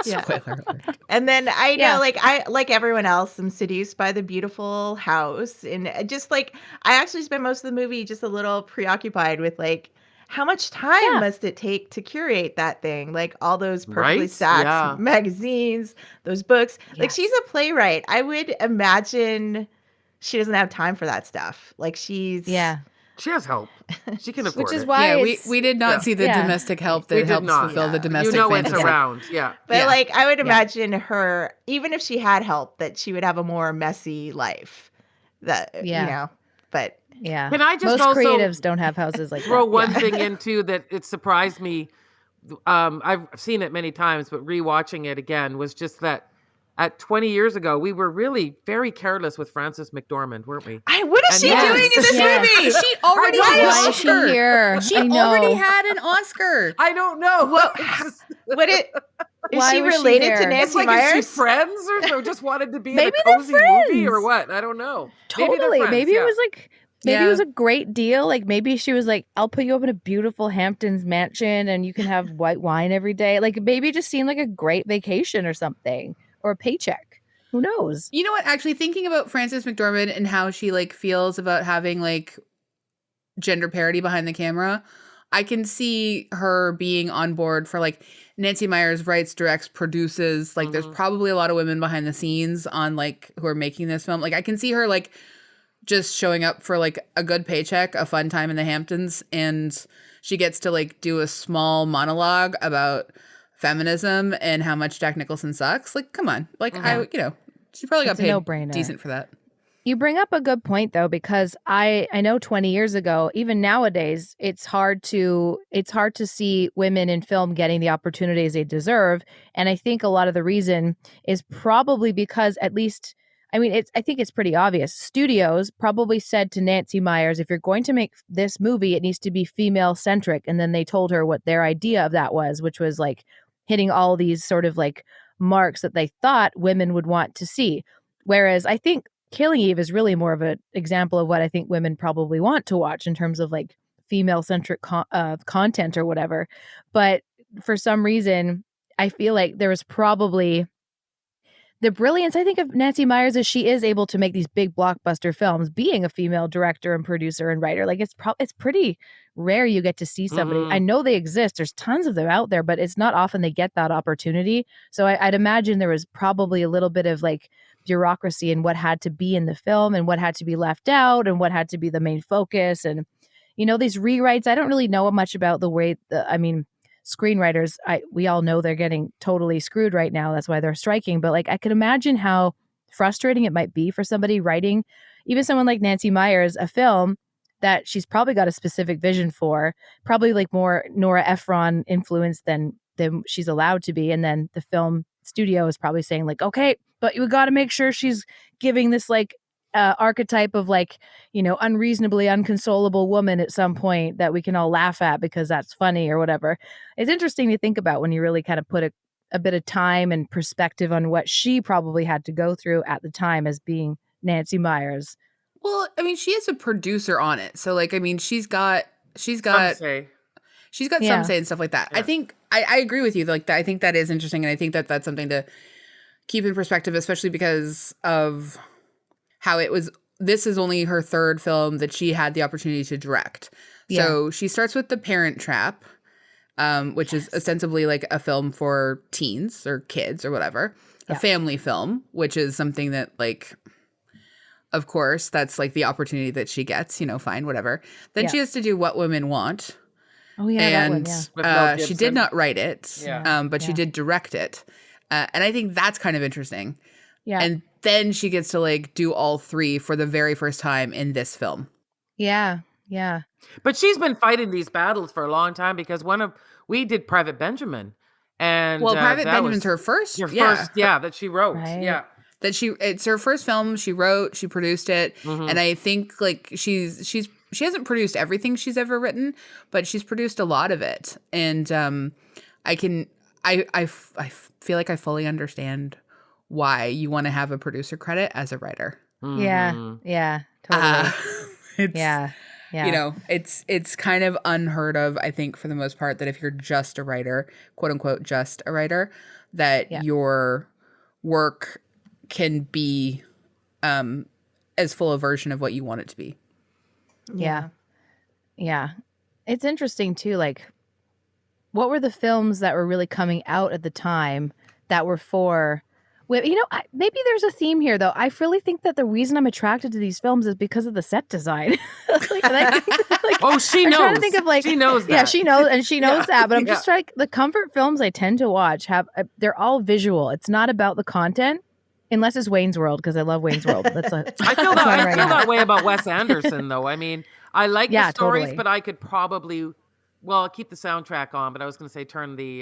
Spoiler alert. And then I know, Yeah. like, I, like everyone else, am seduced by the beautiful house. And just like, I actually spent most of the movie just a little preoccupied with, like, how much time Yeah. must it take to curate that thing? Like, all those perfectly Right? stacked Yeah. magazines, those books. Like, Yes. she's a playwright. I would imagine she doesn't have time for that stuff. Like, she's. Yeah. She has help. She can afford Which is it. why Yeah, we it's- did not Yeah. see the Yeah. domestic help We that did helps not. fulfill the Yeah. domestic You know it's fantasy. around. Yeah. But Yeah. like, I would Yeah. imagine her, even if she had help, that she would have a more messy life. That Yeah. you know, but Yeah. Can I just Most also creatives don't have houses like throw that. one Yeah. thing into that it surprised me. I've seen it many times, but rewatching it again was just that at 20 years ago, we were really very careless with Frances McDormand, weren't we? what is And she yes. doing in this Yes. movie? She already Why had an Why is she Oscar. here? She I know. already had an Oscar. I don't know. What- It's just- What it is Why she was she related to there? Nancy it's like, is she Myers? friends or just wanted to be in a Maybe they're cozy movie or friends. what? I don't know. Maybe they're Totally. friends, Maybe yeah. it was like maybe it Yeah. was a great deal. Like maybe she was like, I'll put you up in a beautiful Hamptons mansion and you can have white wine every day. Like maybe it just seemed like a great vacation or something. Or a paycheck. Who knows? You know what? Actually, thinking about Frances McDormand and how she like feels about having like gender parity behind the camera, I can see her being on board for like Nancy Myers writes, directs, produces. Like, there's probably a lot of women behind the scenes on like who are making this film. Like, I can see her like just showing up for like a good paycheck, a fun time in the Hamptons, and she gets to like do a small monologue about feminism and how much Jack Nicholson sucks. Like, come on, like she probably got It's a paid no-brainer. decent for that. You bring up a good point though, because I know 20 years ago, even nowadays, it's hard to see women in film getting the opportunities they deserve. And I think a lot of the reason is probably because at least, I mean, I think it's pretty obvious. Studios probably said to Nancy Myers, if you're going to make this movie, it needs to be female centric. And then they told her what their idea of that was, which was like hitting all these sort of like marks that they thought women would want to see. Whereas I think Killing Eve is really more of an example of what I think women probably want to watch in terms of like female-centric content or whatever. But for some reason, I feel like there was probably the brilliance, I think, of Nancy Myers is she is able to make these big blockbuster films, being a female director and producer and writer. Like it's pretty rare you get to see somebody. I know they exist. There's tons of them out there, but it's not often they get that opportunity. So I'd imagine there was probably a little bit of like bureaucracy in what had to be in the film and what had to be left out and what had to be the main focus. And, you know, these rewrites, I don't really know much about the way, screenwriters, we all know they're getting totally screwed right now. That's why they're striking. But like, I could imagine how frustrating it might be for somebody writing, even someone like Nancy Myers, a film that she's probably got a specific vision for, probably like more Nora Ephron influence than she's allowed to be. And then the film studio is probably saying like, okay, but we got to make sure she's giving this like archetype of like, you know, unreasonably unconsolable woman at some point that we can all laugh at because that's funny or whatever. It's interesting to think about when you really kind of put a bit of time and perspective on what she probably had to go through at the time as being Nancy Myers. Well, I mean, she is a producer on it. So like, I mean, she's got Some say. She's got Yeah. some say and stuff like that. Yeah. I think I agree with you. Like, I think that is interesting, and I think that that's something to keep in perspective, especially because of how it was. This is only her third film that she had the opportunity to direct. Yeah. So she starts with The Parent Trap, which is ostensibly like a film for teens or kids or whatever, a Yeah. family film, which is something that like. Of course, that's like the opportunity that she gets, you know, fine, whatever. Then Yeah. she has to do What Women Want. Oh yeah, that one, And yeah. With Mel she Gibson. did not write it, Yeah. but she Yeah. did direct it. And I think that's kind of interesting. Yeah. And then she gets to like do all three for the very first time in this film. Yeah. Yeah. But she's been fighting these battles for a long time because we did Private Benjamin. And Well, Private that Benjamin's was her first. your first, that she wrote. Right. Yeah. That it's her first film. She wrote, she produced it. Mhm. And I think like she hasn't produced everything she's ever written, but she's produced a lot of it. And I feel like I fully understand why you want to have a producer credit as a writer. Yeah. Mhm. Yeah. Totally. It's, Yeah. Yeah. You know, it's kind of unheard of, I think, for the most part, that if you're just a writer, quote unquote, just a writer, that your work can be as full a version of what you want it to be. Yeah. It's interesting too, like, what were the films that were really coming out at the time that were for, maybe there's a theme here though. I really think that the reason I'm attracted to these films is because of the set design. Oh, she knows. Trying to think of she knows that. Yeah, she knows, and she knows that. But I'm Yeah. just like, the comfort films I tend to watch they're all visual. It's not about the content, unless it's Wayne's World, because I love Wayne's World. I feel that way about Wes Anderson, though. I mean, I like the stories, totally. but I could probably, keep the soundtrack on. But I was going to say turn the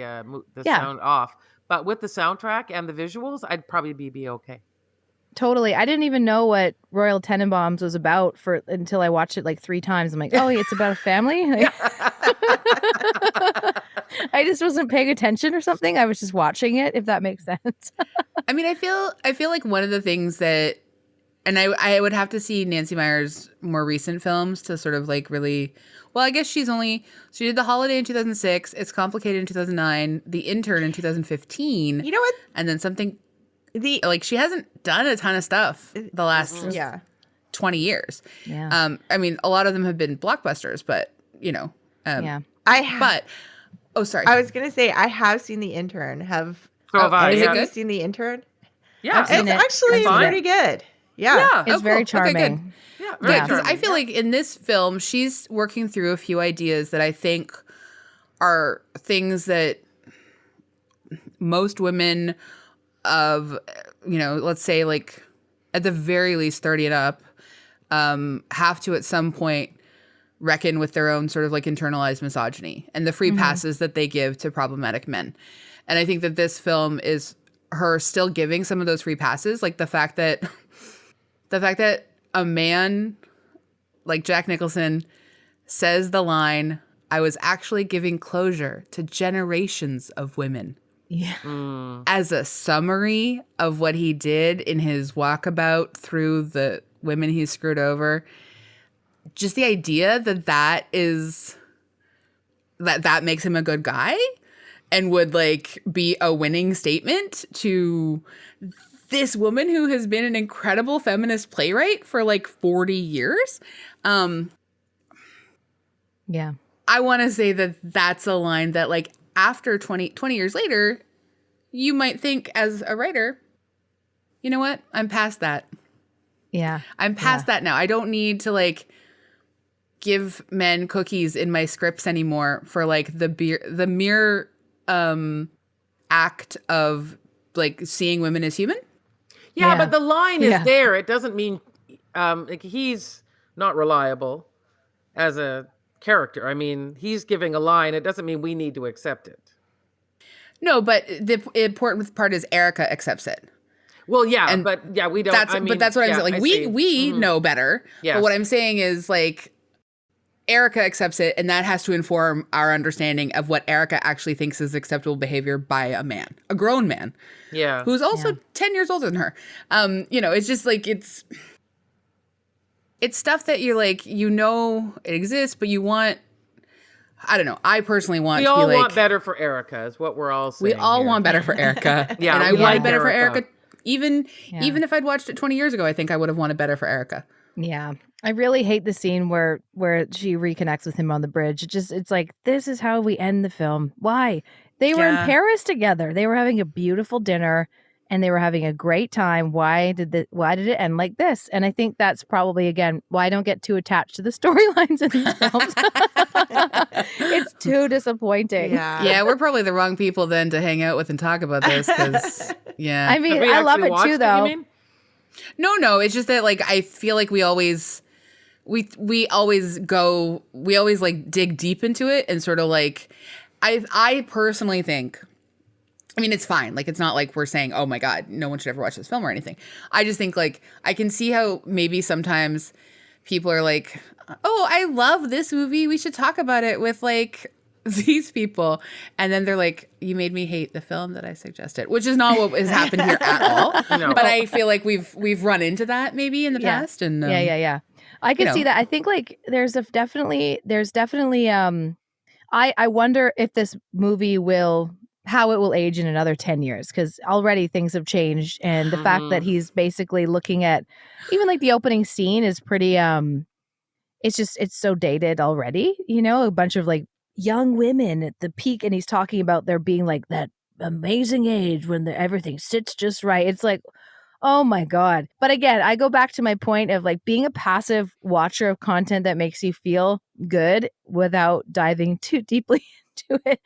sound off. But with the soundtrack and the visuals, I'd probably be okay. Totally. I didn't even know what Royal Tenenbaums was about until I watched it like 3 times. I'm like, oh, it's about a family? Like, I just wasn't paying attention or something. I was just watching it, if that makes sense. I mean, I feel like one of the things that, and I would have to see Nancy Meyer's more recent films to sort of like really, well, I guess she did The Holiday in 2006, It's Complicated in 2009, The Intern in 2015. You know what? And then she hasn't done a ton of stuff the last 20 years. Yeah. I mean, a lot of them have been blockbusters, but sorry. I was gonna say I have seen The Intern. Have I. you good? seen The Intern? Yeah, I've seen It's it. actually pretty good. Yeah. It's very charming. Okay, good. Yeah, Yeah, because I feel like in this film, she's working through a few ideas that I think are things that most women of, let's say like at the very least 30 and up, have to at some point reckon with their own sort of like internalized misogyny and the free passes that they give to problematic men. And I think that this film is her still giving some of those free passes, like the fact that a man like Jack Nicholson says the line, "I was actually giving closure to generations of women." Yeah. As a summary of what he did in his walkabout through the women he screwed over. Just the idea that makes him a good guy and would like be a winning statement to this woman who has been an incredible feminist playwright for like 40 years. Yeah. I want to say that that's a line that like after 20 years later, you might think as a writer, you know what? I'm past that. Yeah. I'm past that now. I don't need to like give men cookies in my scripts anymore for like the mere act of like seeing women as human. Yeah, but the line is there. It doesn't mean like he's not reliable as a character. I mean, he's giving a line. It doesn't mean we need to accept it. No, but the important part is Erica accepts it. Well, yeah, and but yeah, we don't. But that's what I'm saying. Like we know better. Yes. But what I'm saying is like Erica accepts it, and that has to inform our understanding of what Erica actually thinks is acceptable behavior by a man, a grown man. Yeah. Who's also 10 years older than her. It's just like it's stuff that you're like, it exists, but you want, I don't know. I personally want we to be all like, want better for Erica is what we're all saying. we all here. want better for Erica. Yeah, and I we wanted like better for Erica. Erica. Even if I'd watched it 20 years ago, I think I would have wanted better for Erica. Yeah. I really hate the scene where she reconnects with him on the bridge. It's like, this is how we end the film. Why? They were in Paris together. They were having a beautiful dinner and they were having a great time. Why did it end like this? And I think that's probably, again, why I don't get too attached to the storylines in these films. It's too disappointing. Yeah, we're probably the wrong people then to hang out with and talk about this because, I mean, I love it too, though. No, it's just that like I feel like we always like dig deep into it and sort of like I personally think, I mean, it's fine. Like, it's not like we're saying, oh my God, no one should ever watch this film or anything. I just think like I can see how maybe sometimes people are like, oh, I love this movie. We should talk about it with like these people. And then they're like, you made me hate the film that I suggested, which is not what has happened here at all. No. But I feel like we've run into that maybe in the past. And yeah. I can see that. I think like there's definitely I wonder if this movie will how it will age in another 10 years, because already things have changed. And the fact that he's basically looking at even like the opening scene is pretty it's so dated already, a bunch of like young women at the peak, and he's talking about there being like that amazing age when everything sits just right. It's like, oh my God. But again, I go back to my point of like being a passive watcher of content that makes you feel good without diving too deeply into it,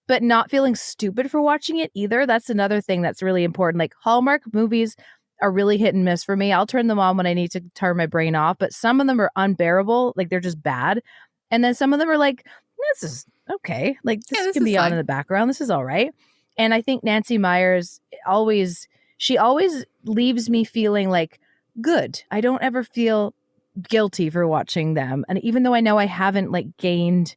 but not feeling stupid for watching it either. That's another thing that's really important. Like Hallmark movies are really hit and miss for me. I'll turn them on when I need to turn my brain off, but some of them are unbearable. Like they're just bad. And then some of them are like, this is okay. Like this can be on in the background. This is all right. And I think Nancy Meyers she always leaves me feeling like good. I don't ever feel guilty for watching them. And even though I know I haven't like gained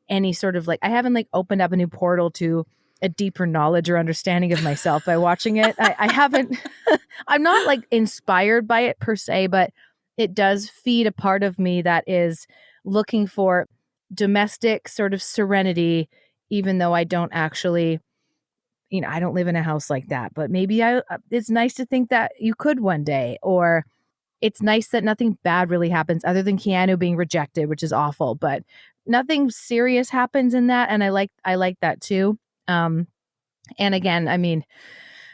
any sort of like, I haven't like opened up a new portal to a deeper knowledge or understanding of myself by watching it. I haven't, I'm not like inspired by it per se, but it does feed a part of me that is looking for domestic sort of serenity, even though I don't actually, I don't live in a house like that, but maybe it's nice to think that you could one day, or it's nice that nothing bad really happens other than Keanu being rejected, which is awful, but nothing serious happens in that. And I like that too. And again, I mean,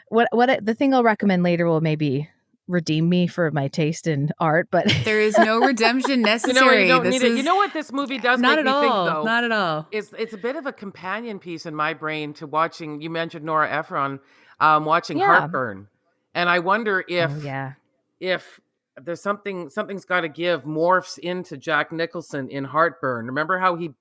what the thing I'll recommend later will maybe redeem me for my taste in art, but there is no redemption necessary. You don't need it. You know what this movie does not make at me all. think, though? Not at all. It's a bit of a companion piece in my brain to watching. You mentioned Nora Ephron, watching Heartburn, and I wonder if there's something's got to give morphs into Jack Nicholson in Heartburn. Remember how he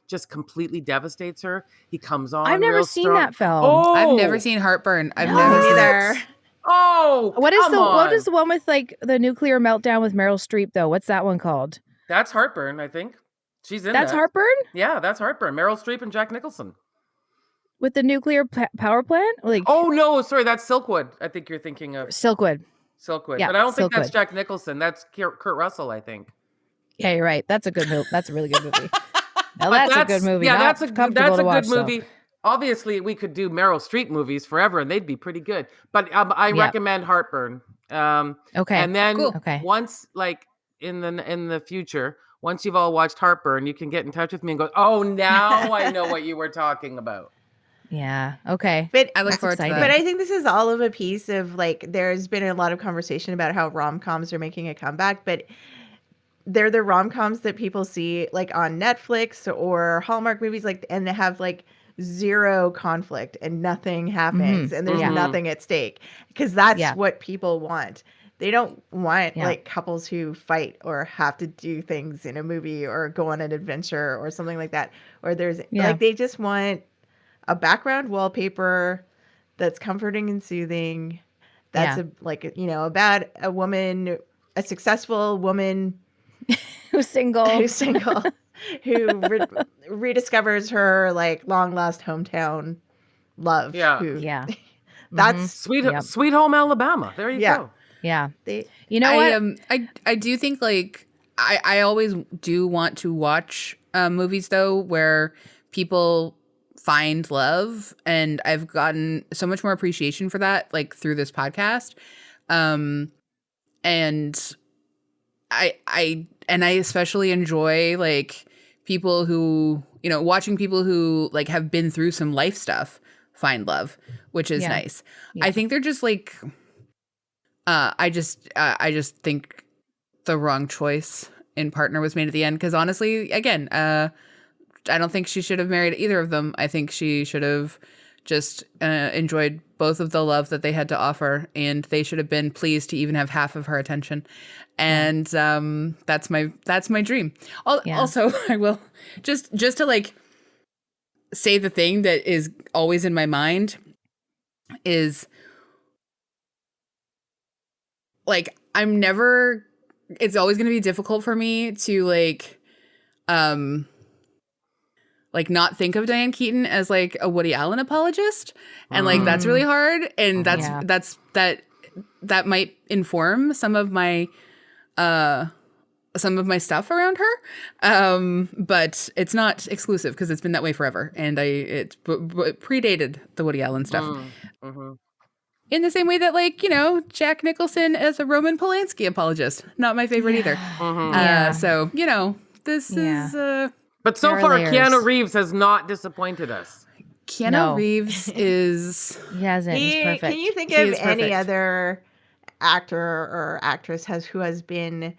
just completely devastates her? He comes on. I've never seen that film. Oh, I've never seen Heartburn. I've never seen either. Oh, what is the one with like the nuclear meltdown with Meryl Streep though? What's that one called? That's Heartburn, I think. She's in That's that. Heartburn? Yeah, that's Heartburn. Meryl Streep and Jack Nicholson. With the nuclear power plant? Like, oh no, sorry, that's Silkwood. I think you're thinking of Silkwood. Yeah, but I don't think that's Silkwood. Jack Nicholson. That's Kurt Russell, I think. Yeah, you're right. That's a good movie. That's a really good movie. Now that's a good movie. Yeah, Not that's a comfortable to good watch, movie. Obviously, we could do Meryl Streep movies forever, and they'd be pretty good. But I recommend Heartburn. Okay. And then Okay. once, like in the future, once you've all watched Heartburn, you can get in touch with me and go, "Oh, now I know what you were talking about." Yeah. Okay. But I look forward to that. But I think this is all of a piece of like, there's been a lot of conversation about how rom-coms are making a comeback, but they're the rom-coms that people see like on Netflix or Hallmark movies, like, and they have like zero conflict and nothing happens and there's nothing at stake, because that's what people want. They don't want like couples who fight or have to do things in a movie or go on an adventure or something like that. Or there's like, they just want a background wallpaper that's comforting and soothing. That's about a woman, a successful woman who's single, who rediscovers her like long lost hometown love. That's Sweet Home Alabama. There you go. Yeah. You know what? I do think like I always do want to watch movies though where people find love, and I've gotten so much more appreciation for that like through this podcast. And I especially enjoy like people who, watching people who like have been through some life stuff find love, which is nice. Yeah. I think they're just like, I just think the wrong choice in partner was made at the end. Cause honestly, again, I don't think she should have married either of them. I think she should have just enjoyed both of the love that they had to offer, and they should have been pleased to even have half of her attention. And that's my dream. Also, I will just to like say the thing that is always in my mind is like it's always going to be difficult for me to like not think of Diane Keaton as like a Woody Allen apologist, and like that's really hard, and that might inform some of my some of my stuff around her, but it's not exclusive because it's been that way forever, and it predated the Woody Allen stuff. Mm-hmm. In the same way that, like, you know, Jack Nicholson as a Roman Polanski apologist, not my favorite either. Mm-hmm. So, you know, this is. But so far, Keanu Reeves has not disappointed us. Keanu Reeves is. He hasn't. He's perfect. Can you think of any other actor or actress who has been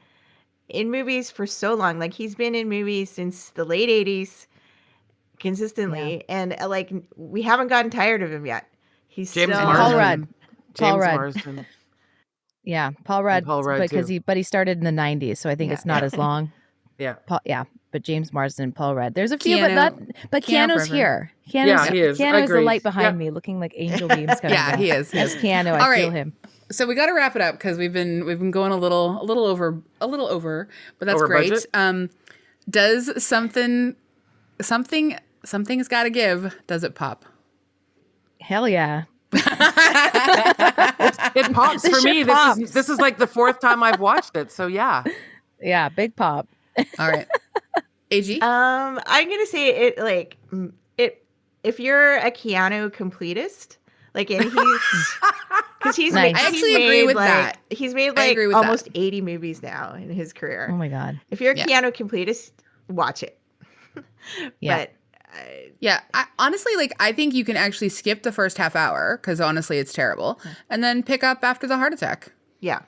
in movies for so long? Like, he's been in movies since the late 80s consistently, and like, we haven't gotten tired of him yet. He's James still... Marsden. Paul Rudd. James Paul Rudd. Marsden. Yeah, Paul Rudd. Because too. he started in the 90s, so I think it's not as long. Yeah. But James Marsden and Paul Rudd. There's a few, but forever. Keanu's here. He is. Keanu is the light behind me, looking like angel beams coming down. He is. That's Keanu. I feel him. So we got to wrap it up because we've been going a little over, but that's Over great. budget? Does something's got to give? Does it pop? Hell yeah. It pops for me. This is like the fourth time I've watched it. So yeah. Yeah, big pop. All right. AG? I'm gonna say it like it. If you're a Keanu completist, like, and he's Nice. I actually agree with like, that. He's made I like agree with almost that. 80 movies now in his career. Oh my god. If you're a Yeah. Keanu completist, watch it. Yeah. But Yeah, honestly, like, I think you can actually skip the first half hour because honestly, it's terrible, and then pick up after the heart attack. yeah,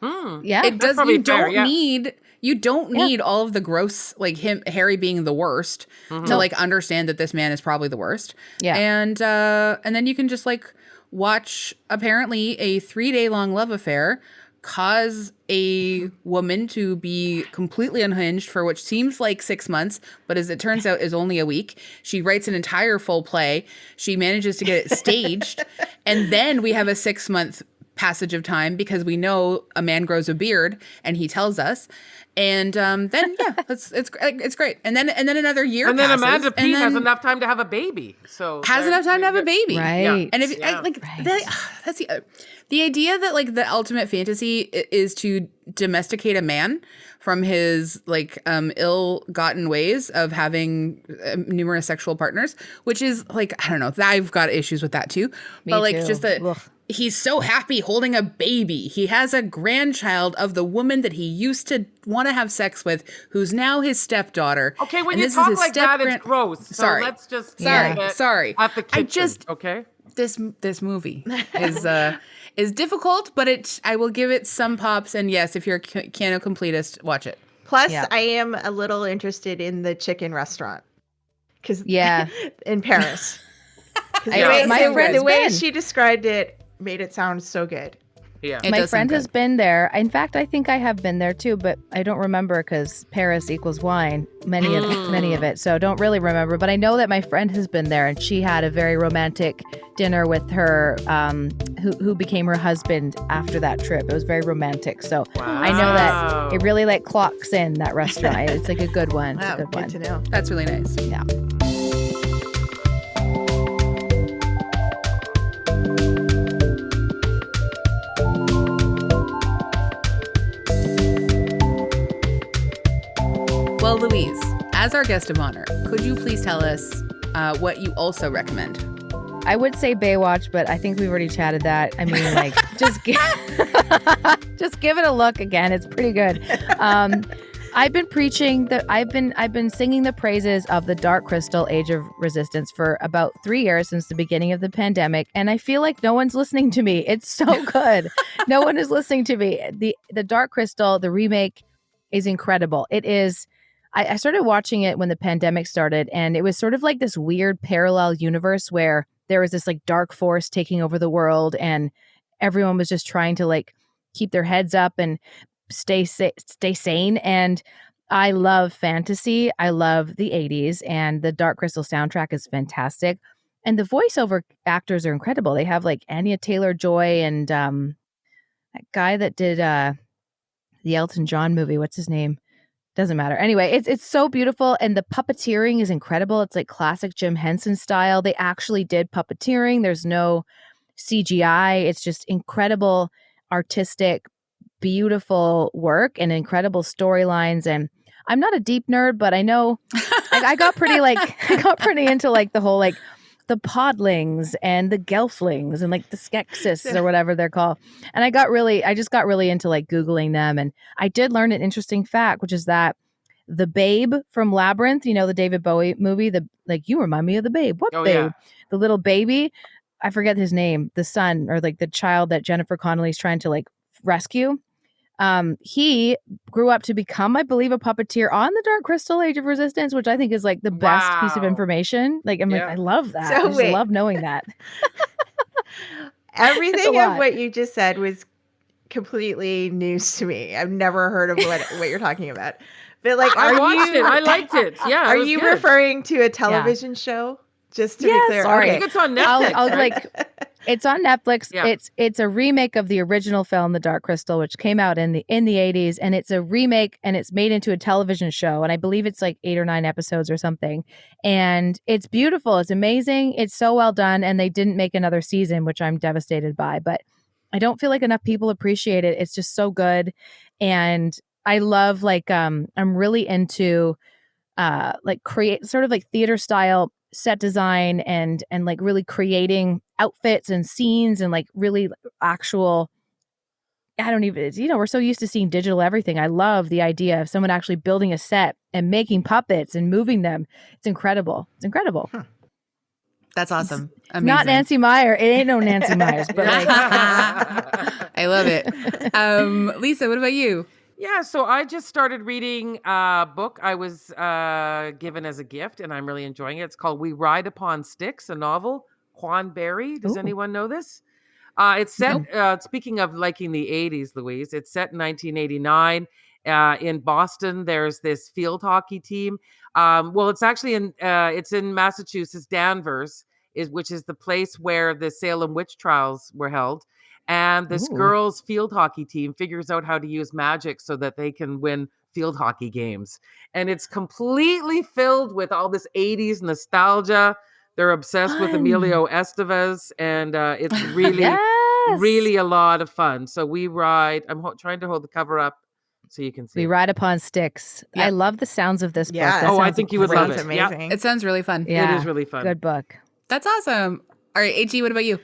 Yeah. It does. probably You fair, don't yeah. need. You don't need all of the gross, like Harry being the worst to like understand that this man is probably the worst. Yeah. And then you can just like watch apparently a 3-day long love affair cause a woman to be completely unhinged for what seems like 6 months, but as it turns out is only a week. She writes an entire full play. She manages to get it staged. And then we have a 6-month passage of time because we know a man grows a beard and he tells us. And then it's great. And then another year And then passes, Amanda and Peet has then enough time to have a baby. So has enough time to have a baby. Right. And if Yeah. that's the idea that like the ultimate fantasy is to domesticate a man from his like ill-gotten ways of having numerous sexual partners, which is like, I don't know, I've got issues with that too. Me but like too. just that Ugh. he's so happy holding a baby. He has a grandchild of the woman that he used to want to have sex with, who's now his stepdaughter. Okay, when And you this is talk his like that, step-gran- it's gross. So Sorry. let's just Sorry. at the kitchen. Okay. Okay. This movie is difficult, but I will give it some pops. And yes, if you're a Keanu completist, watch it. plus Yeah. I am a little interested in the chicken restaurant because Yeah. in Paris. 'Cause Yeah. My friend the has way been. she described it made it sound so good. Yeah. It My does sound friend has good. been there. In fact, I think I have been there too, but I don't remember because Paris equals wine, many of it. So I don't really remember, but I know that my friend has been there and she had a very romantic dinner with her, who became her husband after that trip. It was very romantic. So I know that it really like clocks in that restaurant. It's like a good one. It's Wow, a good good one. to know. That's really nice. Yeah. Well, Louise, as our guest of honor, could you please tell us what you also recommend? I would say Baywatch, but I think we've already chatted that. I mean, like, just give it a look again. It's pretty good. I've been preaching that I've been singing the praises of the Dark Crystal Age of Resistance for about 3 years since the beginning of the pandemic, and I feel like no one's listening to me. It's so good. No one is listening to me. The Dark Crystal, the remake, is incredible. It is. I started watching it when the pandemic started, and it was sort of like this weird parallel universe where there was this like dark force taking over the world, and everyone was just trying to like keep their heads up and stay sane. And I love fantasy. I love the 80s, and the Dark Crystal soundtrack is fantastic. And the voiceover actors are incredible. They have like Anya Taylor-Joy and that guy that did the Elton John movie. What's his name? Doesn't matter. Anyway, it's so beautiful, and the puppeteering is incredible. It's like classic Jim Henson style. They actually did puppeteering. There's no CGI. It's just incredible artistic beautiful work and incredible storylines. And I'm not a deep nerd, but I know I got pretty into like the whole like the podlings and the gelflings and like the skeksis or whatever they're called. And I just got really into like Googling them. And I did learn an interesting fact, which is that the babe from Labyrinth, you know, the David Bowie movie, you remind me of the babe. What babe? Yeah. The little baby, I forget his name, the son or like the child that Jennifer Connelly's trying to like rescue. He grew up to become, I believe, a puppeteer on the Dark Crystal Age of Resistance, which I think is like the best piece of information. Like, I'm like, I love that. So I just love knowing that. Everything of what you just said was completely news to me. I've never heard of what you're talking about. But like, I watched it. I liked it. Yeah. Are you referring to a television show? Just to be clear. Sorry. I think it's on Netflix. I was like, it's on Netflix. Yeah. It's a remake of the original film, The Dark Crystal, which came out in the 80s, and it's a remake and it's made into a television show. And I believe it's like 8 or 9 episodes or something. And it's beautiful. It's amazing. It's so well done. And they didn't make another season, which I'm devastated by. But I don't feel like enough people appreciate it. It's just so good. And I love I'm really into create sort of like theater style set design and like really creating outfits and scenes and like really actual, we're so used to seeing digital everything. I love the idea of someone actually building a set and making puppets and moving them. It's incredible. Huh. That's awesome. It's not Nancy Meyer. It ain't no Nancy Myers, but like I love it. Lisa, what about you? Yeah, so I just started reading a book I was given as a gift, and I'm really enjoying it. It's called We Ride Upon Sticks, a novel. Juan Barry. Does anyone know this? It's set, speaking of liking the 80s, Louise, it's set in 1989. In Boston, there's this field hockey team. It's actually it's in Massachusetts, Danvers, which is the place where the Salem witch trials were held. And this girls' field hockey team figures out how to use magic so that they can win field hockey games. And it's completely filled with all this 80s nostalgia. They're obsessed with Emilio Estevez. And it's really, really a lot of fun. So we ride. I'm trying to hold the cover up so you can see. We Ride Upon Sticks. Yeah. I love the sounds of this book. I think you would love it. Amazing. It sounds really fun. Yeah. It is really fun. Good book. That's awesome. All right, AG, what about you?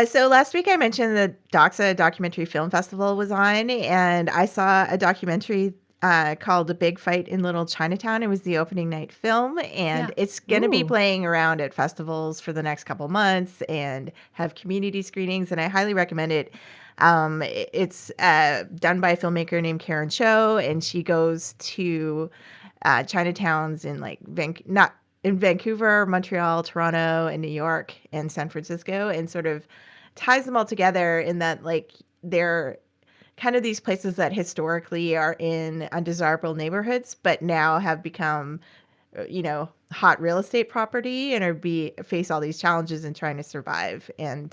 So last week I mentioned the Doxa Documentary Film Festival was on, and I saw a documentary called A Big Fight in Little Chinatown. It was the opening night film, and it's going to be playing around at festivals for the next couple months and have community screenings, and I highly recommend it. It's done by a filmmaker named Karen Cho, and she goes to Chinatowns in in Vancouver, Montreal, Toronto, and New York, and San Francisco, and sort of ties them all together in that they're kind of these places that historically are in undesirable neighborhoods, but now have become, hot real estate property and face all these challenges in trying to survive. And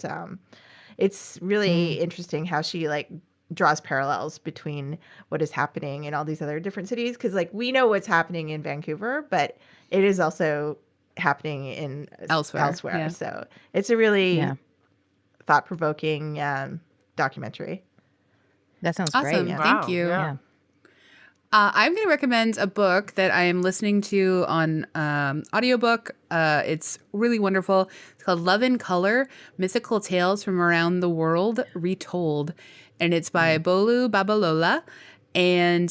it's really interesting how she draws parallels between what is happening in all these other different cities. Because we know what's happening in Vancouver, but it is also happening in elsewhere. Yeah. So it's a really thought-provoking documentary. That sounds awesome. great. Yeah. Thank you. Yeah. I'm going to recommend a book that I am listening to on audiobook. It's really wonderful. It's called Love in Color, Mythical Tales from Around the World Retold. And it's by Bolu Babalola. And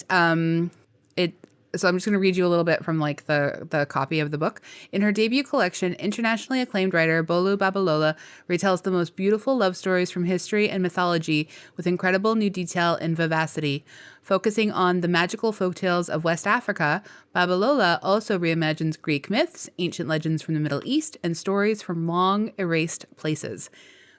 so I'm just going to read you a little bit from the copy of the book. In her debut collection, internationally acclaimed writer Bolu Babalola retells the most beautiful love stories from history and mythology with incredible new detail and vivacity. Focusing on the magical folktales of West Africa, Babalola also reimagines Greek myths, ancient legends from the Middle East, and stories from long erased places.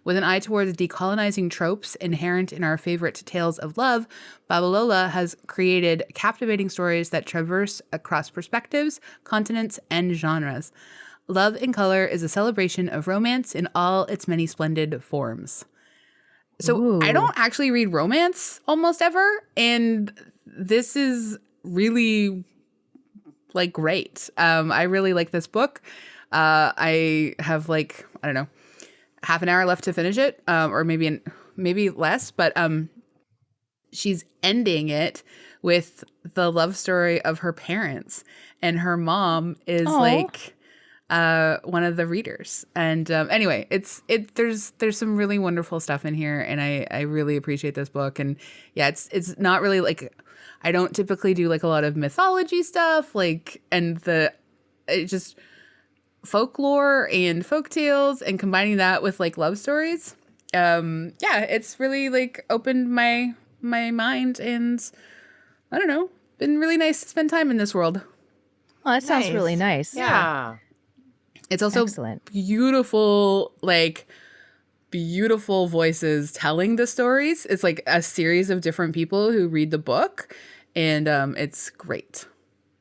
With an eye towards decolonizing tropes inherent in our favorite tales of love, Babalola has created captivating stories that traverse across perspectives, continents, and genres. Love in Color is a celebration of romance in all its many splendid forms. So I don't actually read romance almost ever, and this is really great. I really like this book. I have half an hour left to finish it, or maybe less, but she's ending it with the love story of her parents, and her mom is like one of the readers. And anyway, there's some really wonderful stuff in here, and I really appreciate this book. And yeah, it's not really like, I don't typically do like a lot of mythology stuff, like, and just folklore and folk tales, and combining that with like love stories. Yeah, it's really like opened my mind, and I don't know, been really nice to spend time in this world. Oh, that sounds really nice. Yeah. It's also excellent. Beautiful voices telling the stories. It's like a series of different people who read the book, and it's great.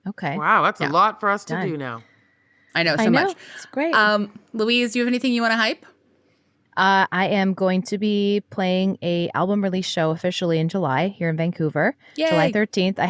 Okay. Wow, that's a lot for us to do now. I know, so much. It's great. Louise, do you have anything you want to hype? I am going to be playing a album release show officially in July here in Vancouver. Yay. July 13th. I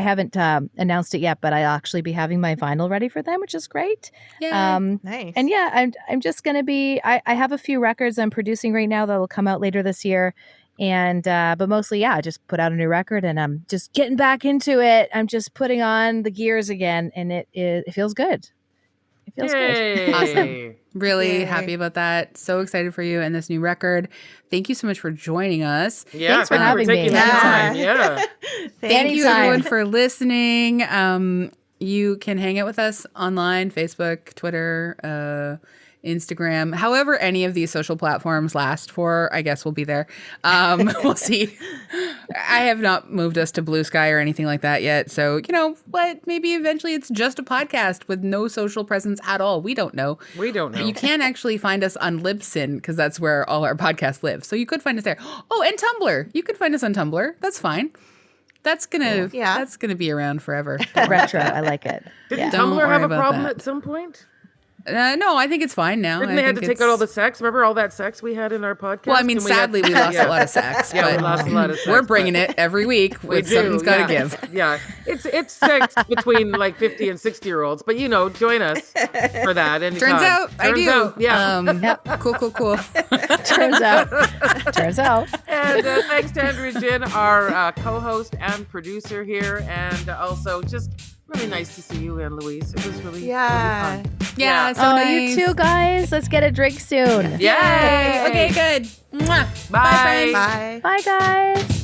haven't announced it yet, but I'll actually be having my vinyl ready for them, which is great. Yay. Nice. And yeah, I'm just going to be, I have a few records I'm producing right now that will come out later this year. And, but mostly, I just put out a new record, and I'm just getting back into it. I'm just putting on the gears again, and it feels good. It feels good. Awesome. Really Yay. happy about that. So excited for you and this new record. Thank you so much for joining us. Yeah, Thanks for having me. taking the time. Yeah. Thank you, Anytime. everyone, for listening. You can hang out with us online, Facebook, Twitter, Instagram, however any of these social platforms last for, I guess we'll be there. We'll see. I have not moved us to Blue Sky or anything like that yet. So, you know what? Maybe eventually it's just a podcast with no social presence at all. We don't know. We don't know. You can actually find us on Libsyn, because that's where all our podcasts live. So you could find us there. Oh, and Tumblr. You could find us on Tumblr. That's fine. That's gonna be around forever. Retro. I like it. Didn't Don't Tumblr worry have a about problem that. at some point? No, I think it's fine now. Didn't they have to take out all the sex? Remember all that sex we had in our podcast? Well, I mean, sadly, we lost a lot of sex. Yeah, but we lost a lot of sex. we're bringing it every week. Something's got to give. Yeah, it's sex between like 50 and 60-year-olds, but join us for that. Turns out, I do. Yeah. Cool. Turns out. And thanks to Andrea Gin, our co-host and producer here, and also just really nice to see you and Louise. It was really fun. Yeah. So Oh, nice. you too, guys. Let's get a drink soon. Yay! Okay, good. Mwah. Bye. Bye, friends. Bye. Bye, guys.